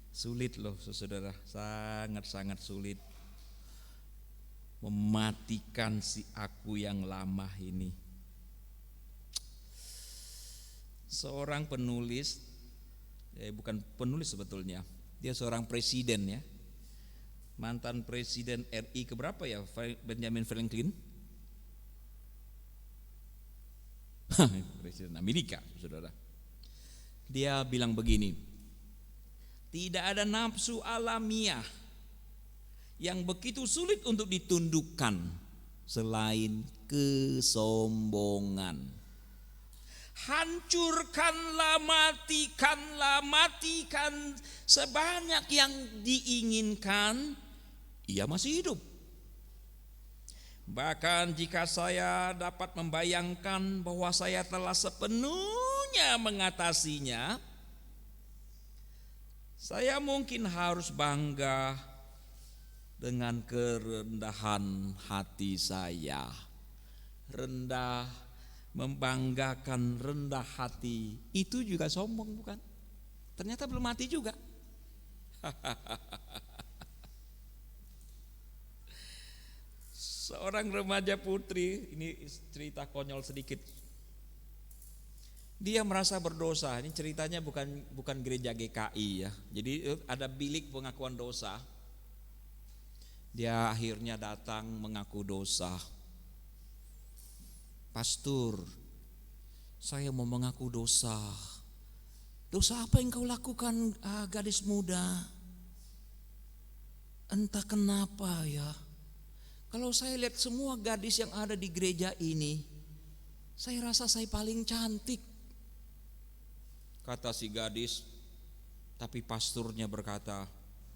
Sulit loh saudara, sangat-sangat sulit mematikan si aku yang lama ini. Seorang penulis, bukan penulis sebetulnya, dia seorang presiden ya, mantan presiden RI keberapa ya, Benjamin Franklin, presiden Amerika, saudara. Dia bilang begini, tidak ada nafsu alamiah yang begitu sulit untuk ditundukkan selain kesombongan. Hancurkanlah, matikan sebanyak yang diinginkan, ia masih hidup. Bahkan jika saya dapat membayangkan bahwa saya telah sepenuhnya mengatasinya, saya mungkin harus bangga dengan kerendahan hati saya. Rendah, membanggakan rendah hati, itu juga sombong bukan? Ternyata belum mati juga. Seorang remaja putri, ini cerita konyol sedikit. Dia merasa berdosa. Ini ceritanya bukan gereja GKI ya. Jadi ada bilik pengakuan dosa. Dia akhirnya datang mengaku dosa. Pastor, saya mau mengaku dosa. Dosa apa yang kau lakukan, gadis muda? Entah kenapa ya. Kalau saya lihat semua gadis yang ada di gereja ini, saya rasa saya paling cantik. Kata si gadis, tapi pasturnya berkata,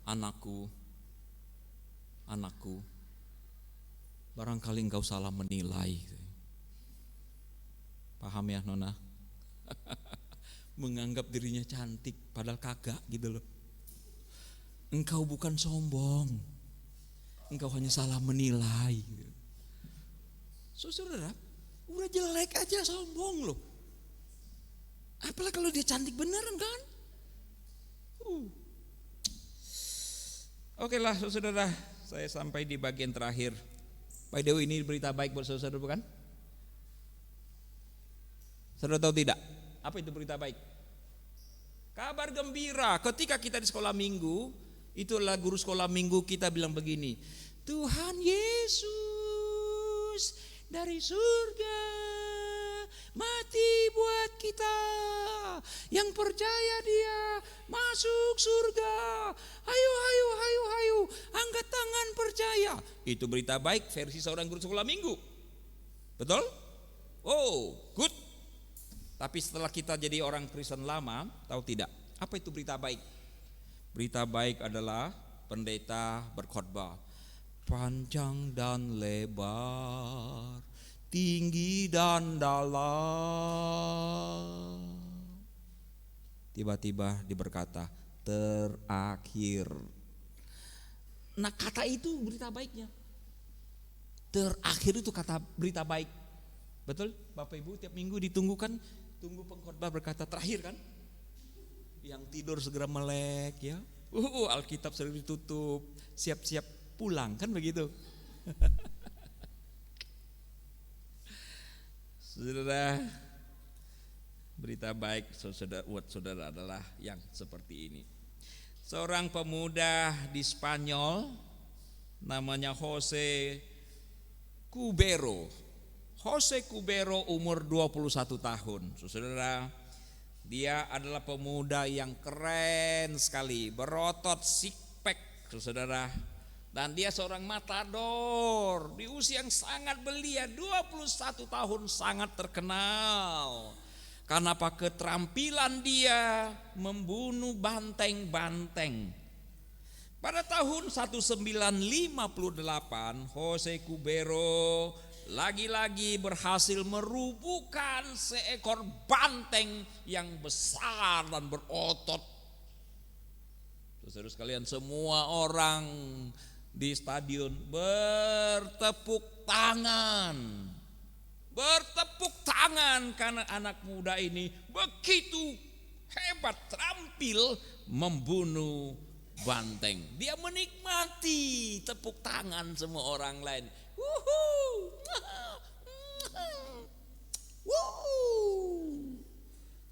anakku, barangkali engkau salah menilai. Paham ya Nona? Menganggap dirinya cantik padahal kagak gitu loh. Engkau bukan sombong, engkau hanya salah menilai. Saudara, udah jelek aja sombong loh. Apalagi kalau dia cantik beneran kan? Oke lah saudara, saya sampai di bagian terakhir. By the way, ini berita baik buat saudara bukan? Saudara tahu tidak? Apa itu berita baik? Kabar gembira. Ketika kita di sekolah minggu, itulah guru sekolah minggu kita bilang begini, Tuhan Yesus dari surga mati buat kita, yang percaya Dia masuk surga. Hayu, hayu, hayu, hayu, angkat tangan percaya. Itu berita baik versi seorang guru sekolah minggu. Betul? Oh, good. Tapi setelah kita jadi orang Kristen lama, tahu tidak? Apa itu berita baik? Berita baik adalah pendeta berkhotbah, panjang dan lebar, tinggi dan dalam. Tiba-tiba diberkata terakhir. Nah, kata itu berita baiknya. Terakhir itu kata berita baik. Betul? Bapak Ibu tiap minggu ditunggukan, tunggu pengkhotbah berkata terakhir kan? Yang tidur segera melek ya. Alkitab sudah ditutup, siap-siap pulang kan begitu. Saudara, berita baik buat saudara adalah yang seperti ini. Seorang pemuda di Spanyol namanya Jose Cubero. Jose Cubero umur 21 tahun. Saudara, dia adalah pemuda yang keren sekali, berotot six pack, saudara. Dan dia seorang matador di usia yang sangat belia, 21 tahun, sangat terkenal. Karena apa? Keterampilan dia membunuh banteng-banteng. Pada tahun 1958, Jose Cubero lagi-lagi berhasil merubuhkan seekor banteng yang besar dan berotot. Saudara sekalian, semua orang di stadion bertepuk tangan karena anak muda ini begitu hebat, terampil membunuh banteng. Dia menikmati tepuk tangan semua orang lain.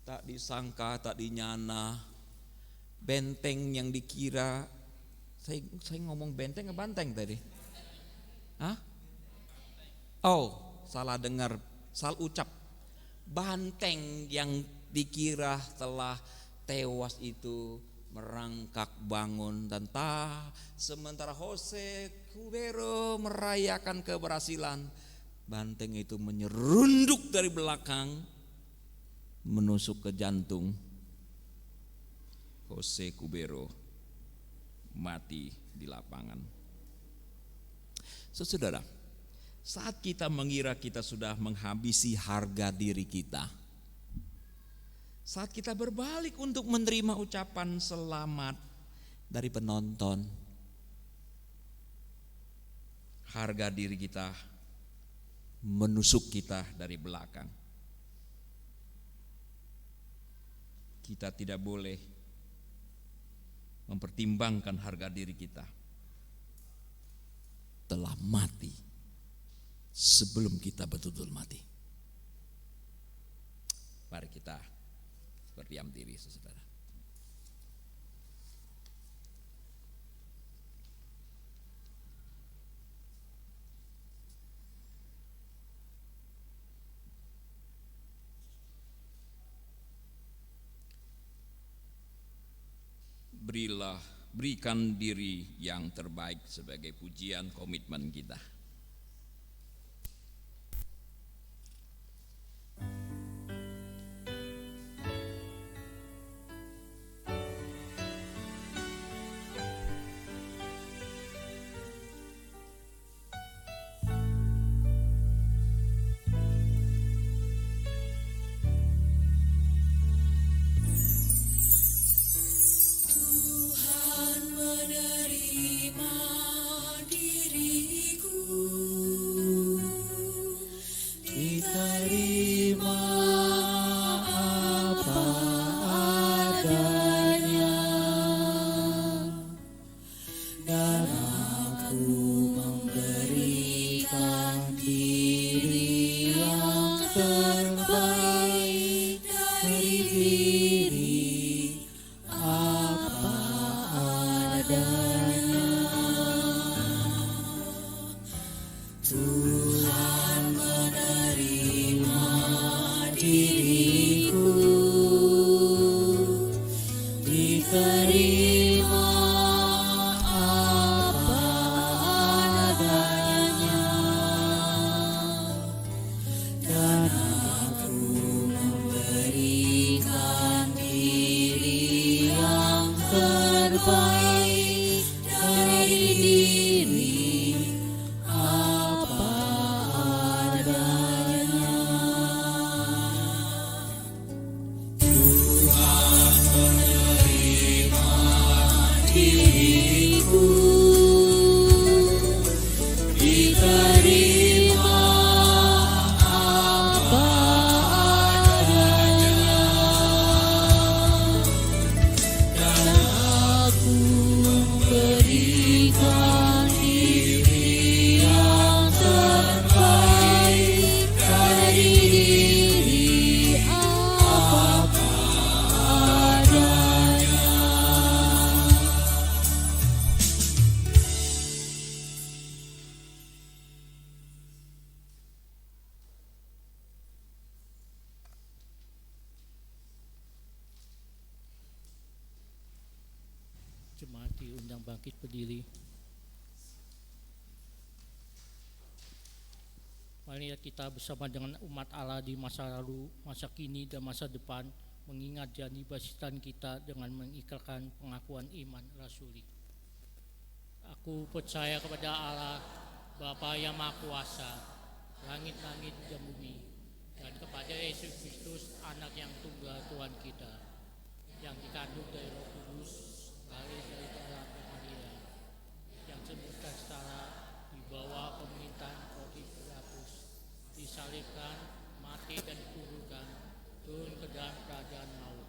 Tak disangka, tak dinyana, benteng yang dikira, saya ngomong benteng ke banteng tadi? Hah? Oh, salah dengar, salah ucap. Banteng yang dikira telah tewas itu merangkak bangun dan sementara Jose Cubero merayakan keberhasilan, banteng itu menyerunduk dari belakang menusuk ke jantung. Jose Cubero mati di lapangan. Saudara, saat kita mengira kita sudah menghabisi harga diri kita, saat kita berbalik untuk menerima ucapan selamat dari penonton, harga diri kita menusuk kita dari belakang. Kita tidak boleh mempertimbangkan harga diri kita telah mati sebelum kita betul-betul mati. Mari kita berdiam diri, saudara. Berikan diri yang terbaik sebagai pujian komitmen kita. Menerima diriku diundang bangkit berdiri. Mari kita bersama dengan umat Allah di masa lalu, masa kini, dan masa depan mengingat janji baptisan kita dengan mengikrarkan pengakuan iman rasuli. Aku percaya kepada Allah, Bapa yang Maha Kuasa, langit-langit dan bumi, dan kepada Yesus Kristus, Anak yang tunggal Tuhan kita, yang dikandung dari Roh Kudus, lahir dari Maria, yang sembuhkan secara di bawah pemerintahan Pontius Pilatus, disalibkan, mati dan dikuburkan, turun ke dalam keadaan maut.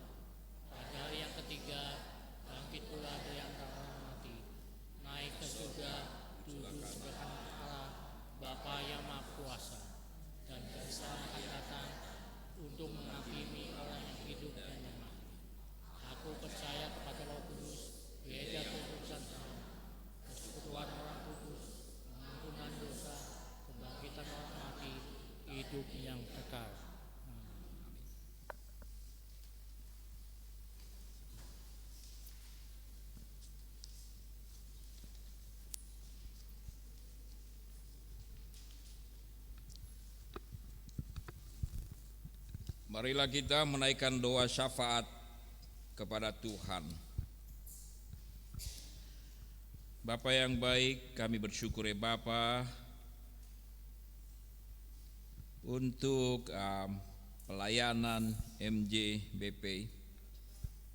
Pada hari yang ketiga, bangkit pula dari antara orang mati, naik ke surga, duduk sebelah kanan Allah, Bapa yang Maha Kuasa, dan bersama akan datang untuk menghakimi orang yang hidup dan yang mati. Aku percaya kepada Roh Kudus, gereja Kristen, persekutuan orang kudus, pengampunan dosa, kebangkitan orang mati, hidup yang kekal. Marilah kita menaikkan doa syafaat kepada Tuhan. Bapa yang baik, kami bersyukur ya Bapa untuk pelayanan MJBP.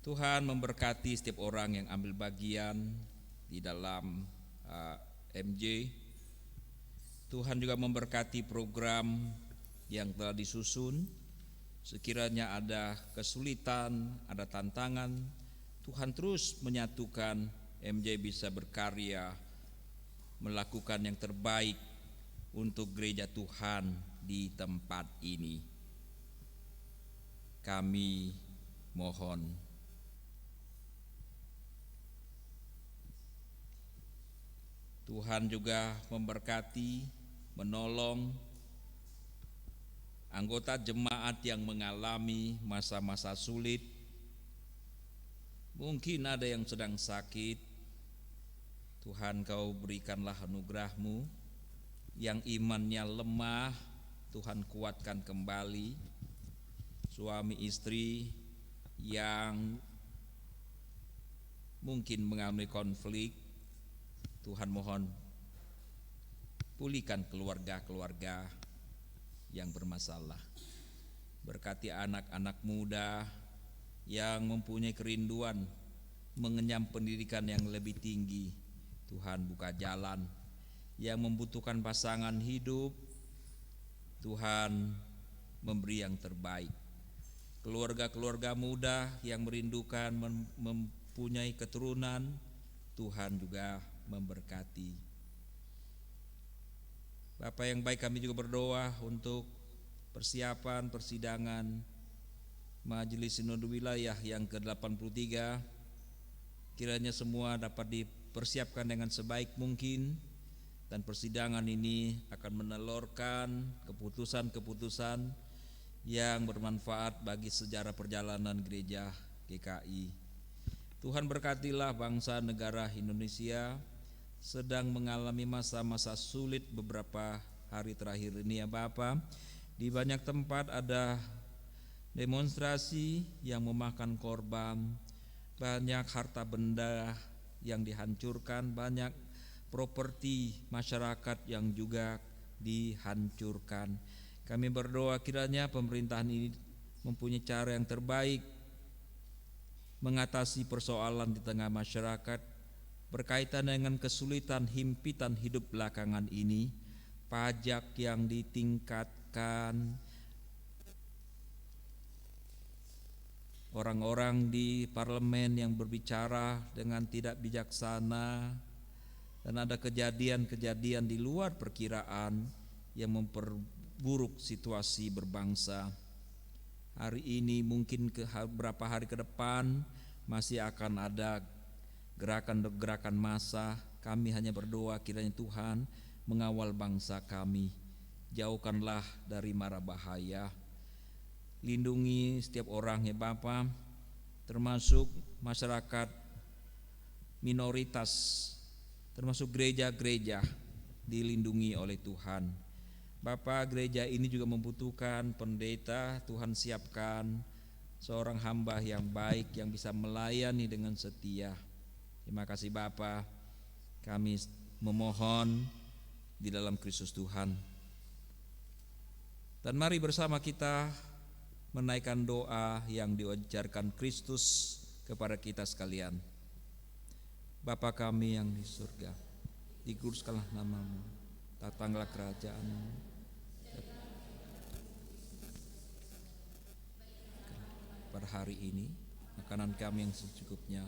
Tuhan memberkati setiap orang yang ambil bagian di dalam MJ. Tuhan juga memberkati program yang telah disusun. Sekiranya ada kesulitan, ada tantangan, Tuhan terus menyatukan MJ bisa berkarya, melakukan yang terbaik untuk gereja Tuhan di tempat ini. Kami mohon. Tuhan juga memberkati, menolong anggota jemaat yang mengalami masa-masa sulit. Mungkin ada yang sedang sakit. Tuhan, Kau berikanlah anugerah-Mu. Yang imannya lemah, Tuhan kuatkan kembali. Suami istri yang mungkin mengalami konflik, Tuhan mohon pulihkan keluarga-keluarga yang bermasalah. Berkati anak-anak muda yang mempunyai kerinduan mengenyam pendidikan yang lebih tinggi. Tuhan buka jalan. Yang membutuhkan pasangan hidup, Tuhan memberi yang terbaik. Keluarga-keluarga muda yang merindukan mempunyai keturunan, Tuhan juga memberkati. Bapak yang baik, kami juga berdoa untuk persiapan persidangan Majelis Sinode Wilayah yang ke-83. Kiranya semua dapat dipersiapkan dengan sebaik mungkin, dan persidangan ini akan menelurkan keputusan-keputusan yang bermanfaat bagi sejarah perjalanan gereja GKI. Tuhan berkatilah bangsa negara Indonesia sedang mengalami masa-masa sulit beberapa hari terakhir ini ya Bapa. Di banyak tempat ada demonstrasi yang memakan korban, banyak harta benda yang dihancurkan, banyak properti masyarakat yang juga dihancurkan. Kami berdoa kiranya pemerintahan ini mempunyai cara yang terbaik mengatasi persoalan di tengah masyarakat berkaitan dengan kesulitan himpitan hidup belakangan ini, pajak yang ditingkatkan, orang-orang di parlemen yang berbicara dengan tidak bijaksana, dan ada kejadian-kejadian di luar perkiraan yang memperburuk situasi berbangsa. Hari ini mungkin beberapa hari ke depan masih akan ada gerakan-gerakan massa. Kami hanya berdoa kiranya Tuhan mengawal bangsa kami. Jauhkanlah dari mara bahaya. Lindungi setiap orang ya Bapa, termasuk masyarakat minoritas, termasuk gereja-gereja dilindungi oleh Tuhan. Bapa, gereja ini juga membutuhkan pendeta. Tuhan siapkan seorang hamba yang baik yang bisa melayani dengan setia. Terima kasih Bapa. Kami memohon di dalam Kristus Tuhan. Dan mari bersama kita menaikkan doa yang diajarkan Kristus kepada kita sekalian. Bapa kami yang di surga, dikuduskanlah namamu, datanglah kerajaanmu. Pada hari ini makanan kami yang secukupnya,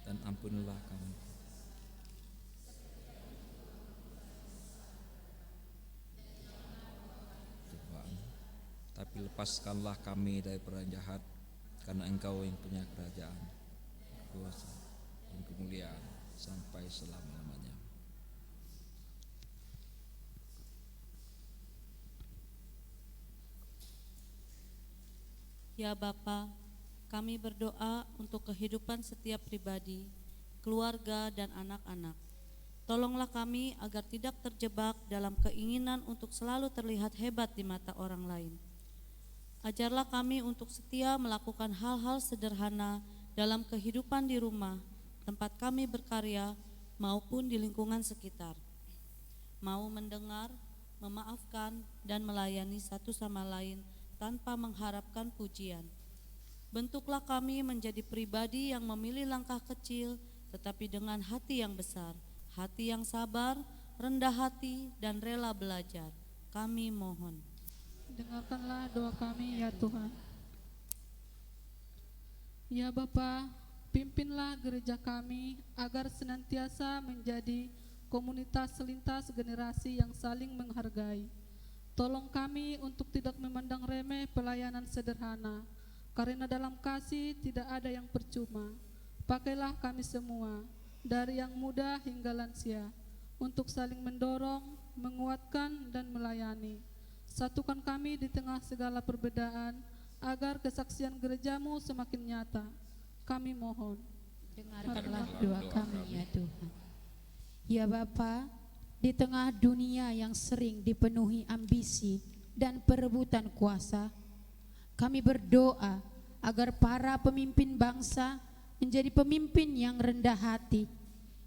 dan ampunilah kami. Tuhan, tapi lepaskanlah kami dari perang jahat, karena Engkau yang punya kerajaan, kuasa, dan kemuliaan sampai selama-lamanya. Ya Bapa, kami berdoa untuk kehidupan setiap pribadi, keluarga dan anak-anak. Tolonglah kami agar tidak terjebak dalam keinginan untuk selalu terlihat hebat di mata orang lain. Ajarlah kami untuk setia melakukan hal-hal sederhana dalam kehidupan di rumah, tempat kami berkarya, maupun di lingkungan sekitar. Mau mendengar, memaafkan, dan melayani satu sama lain tanpa mengharapkan pujian. Bentuklah kami menjadi pribadi yang memilih langkah kecil tetapi dengan hati yang besar, hati yang sabar, rendah hati, dan rela belajar. Kami mohon. Dengarkanlah doa kami ya Tuhan. Ya Bapa, pimpinlah gereja kami agar senantiasa menjadi komunitas selintas generasi yang saling menghargai. Tolong kami untuk tidak memandang remeh pelayanan sederhana, karena dalam kasih tidak ada yang percuma. Pakailah kami semua, dari yang muda hingga lansia, untuk saling mendorong, menguatkan, dan melayani. Satukan kami di tengah segala perbedaan, agar kesaksian gerejamu semakin nyata. Kami mohon. Dengarkanlah doa kami ya Tuhan. Ya Bapa, di tengah dunia yang sering dipenuhi ambisi dan perebutan kuasa, kami berdoa agar para pemimpin bangsa menjadi pemimpin yang rendah hati,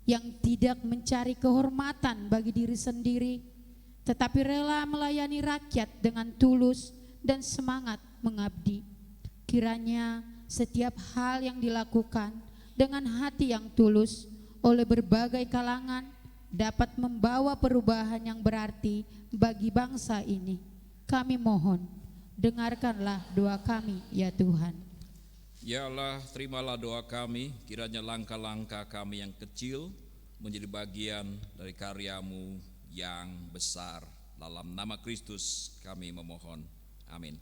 yang tidak mencari kehormatan bagi diri sendiri, tetapi rela melayani rakyat dengan tulus dan semangat mengabdi. Kiranya setiap hal yang dilakukan dengan hati yang tulus oleh berbagai kalangan dapat membawa perubahan yang berarti bagi bangsa ini. Kami mohon, dengarkanlah doa kami ya Tuhan. Ya Allah, terimalah doa kami, kiranya langkah-langkah kami yang kecil menjadi bagian dari karya-Mu yang besar. Dalam nama Kristus kami memohon. Amin.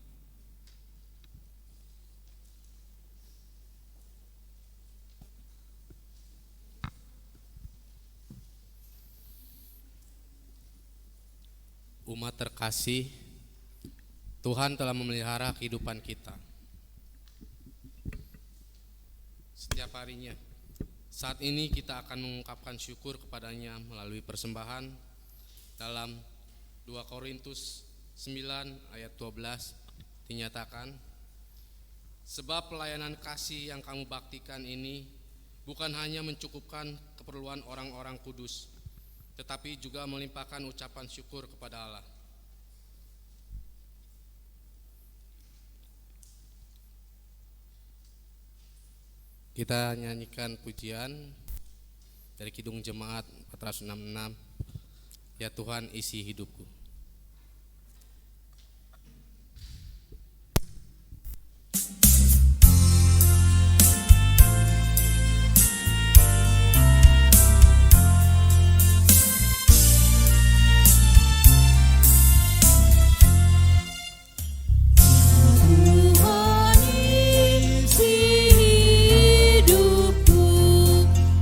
Umat terkasih, Tuhan telah memelihara kehidupan kita setiap harinya. Saat ini kita akan mengungkapkan syukur kepadanya melalui persembahan dalam 2 Korintus 9 ayat 12 dinyatakan, sebab pelayanan kasih yang kamu baktikan ini bukan hanya mencukupkan keperluan orang-orang kudus, tetapi juga melimpahkan ucapan syukur kepada Allah. Kita nyanyikan pujian dari Kidung Jemaat 466, Ya Tuhan isi hidupku.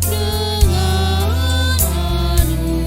Dengan anugerah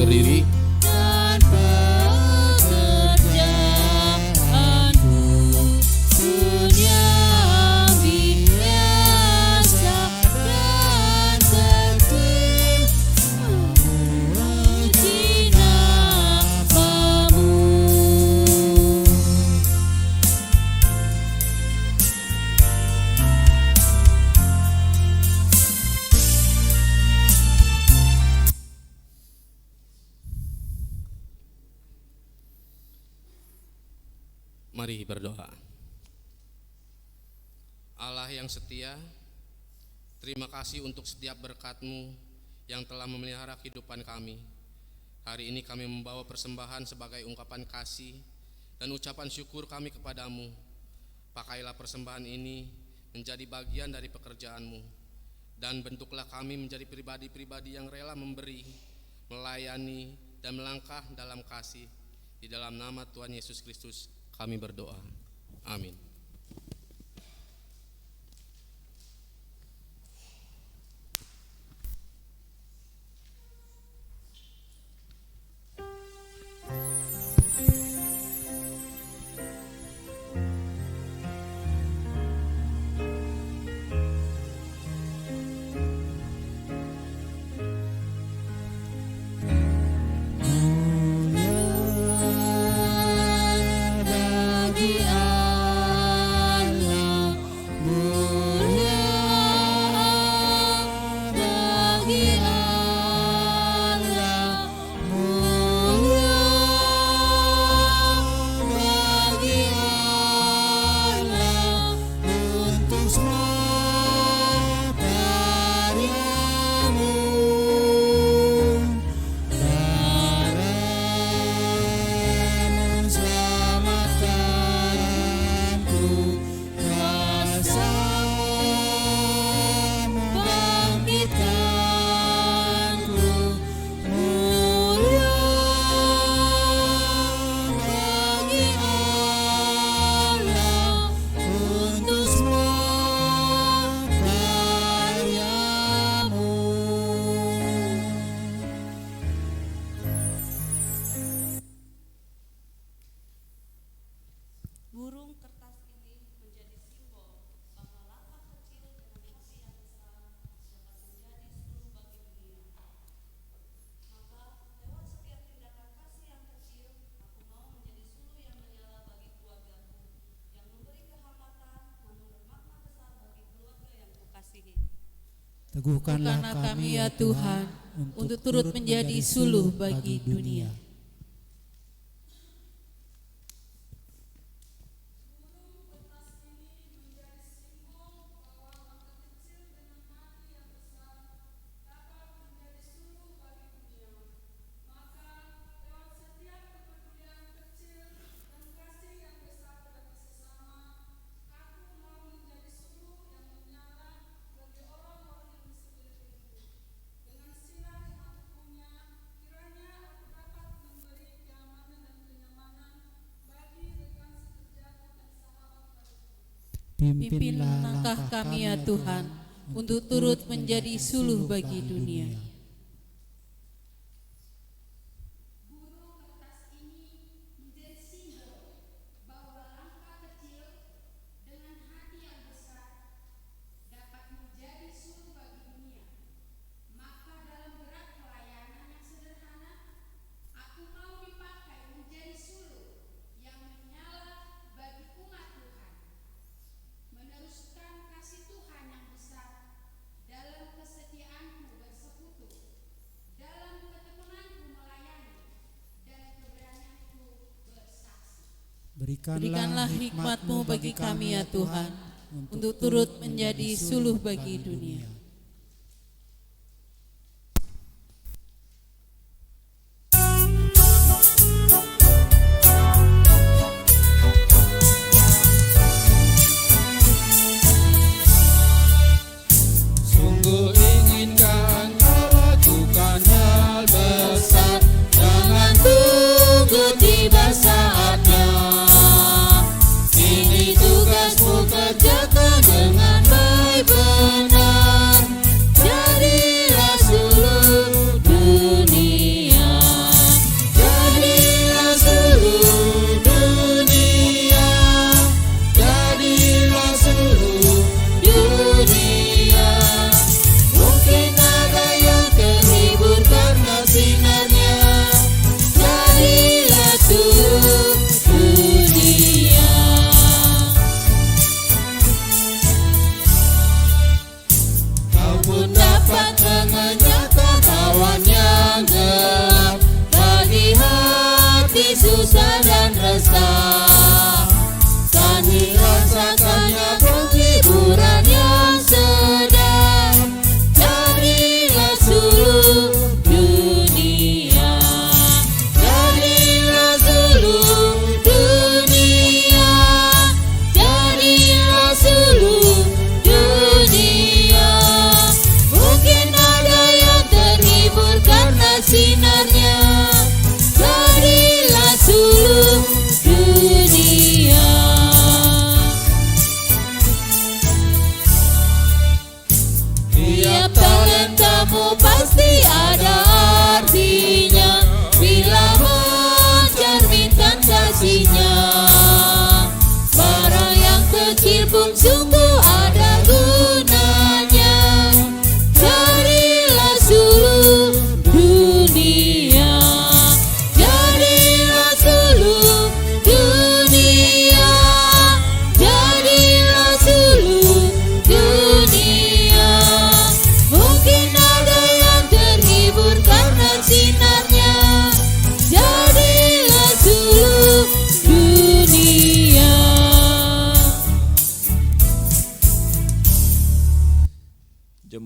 berdiri. dan pekerjaanku, dunia biasa dan kecil, memuji namamu. Mari berdoa. Allah yang setia, terima kasih untuk setiap berkat-Mu yang telah memelihara kehidupan kami. Hari ini kami membawa persembahan sebagai ungkapan kasih dan ucapan syukur kami kepadamu. Pakailah persembahan ini menjadi bagian dari pekerjaan-Mu, dan bentuklah kami menjadi pribadi-pribadi yang rela memberi, melayani, dan melangkah dalam kasih. Di dalam nama Tuhan Yesus Kristus kami berdoa. Amin. Burung kertas ini menjadi simbol bahwa langkah kecil dengan kasih yang besar dapat menjadi suluh bagi dunia. Maka lewat setiap tindakan kasih yang kecil, aku mau menjadi suluh yang menyala bagi keluargaku, yang memberi kehangatan namun bermakna besar bagi keluarga yang kukasihi. Teguhkanlah kami ya Tuhan, untuk turut menjadi suluh bagi dunia. Pimpinlah langkah kami ya Tuhan, untuk turut menjadi suluh bagi dunia. Berikanlah hikmat-Mu bagi kami ya Tuhan, untuk turut menjadi suluh bagi dunia. Sungguh inginkan Kau lakukan hal besar, jangan tunggu tiba saatnya. Ini tugasmu, kerjakan dengan baik benar.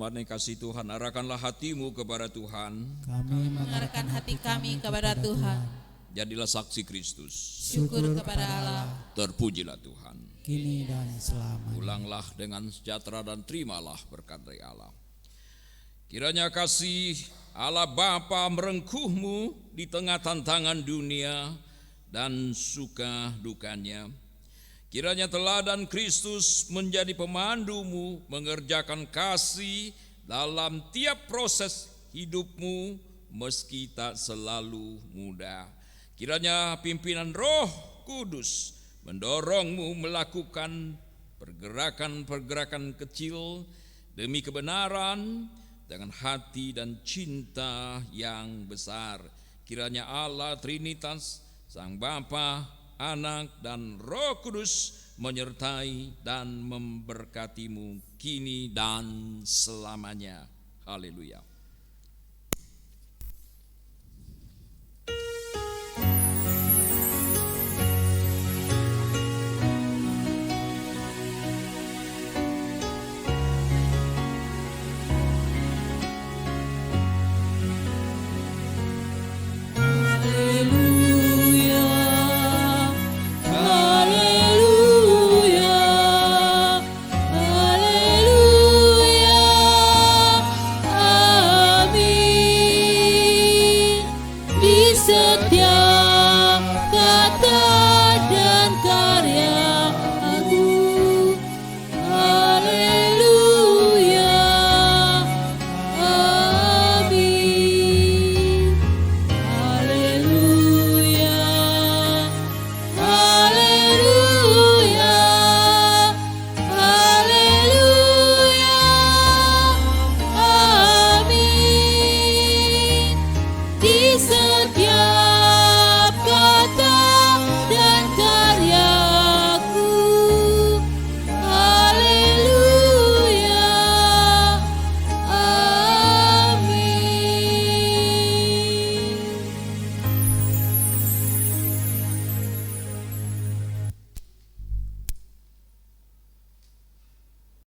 Umat yang kasih Tuhan, arahkanlah hatimu kepada Tuhan. Kami Mengarahkan hati kami kepada Tuhan. Jadilah saksi Kristus. Syukur kepada Allah. Terpujilah Tuhan. kini dan selamanya. Pulanglah dengan sejahtera dan terimalah berkat dari Allah. Kiranya kasih Allah Bapa merengkuhmu di tengah tantangan dunia dan suka dukanya. Kiranya teladan Kristus menjadi pemandumu mengerjakan kasih dalam tiap proses hidupmu meski tak selalu mudah. Kiranya pimpinan Roh Kudus mendorongmu melakukan pergerakan-pergerakan kecil demi kebenaran dengan hati dan cinta yang besar. Kiranya Allah Trinitas, Sang Bapa, Anak dan Roh Kudus menyertai dan memberkatimu kini dan selamanya. Haleluya.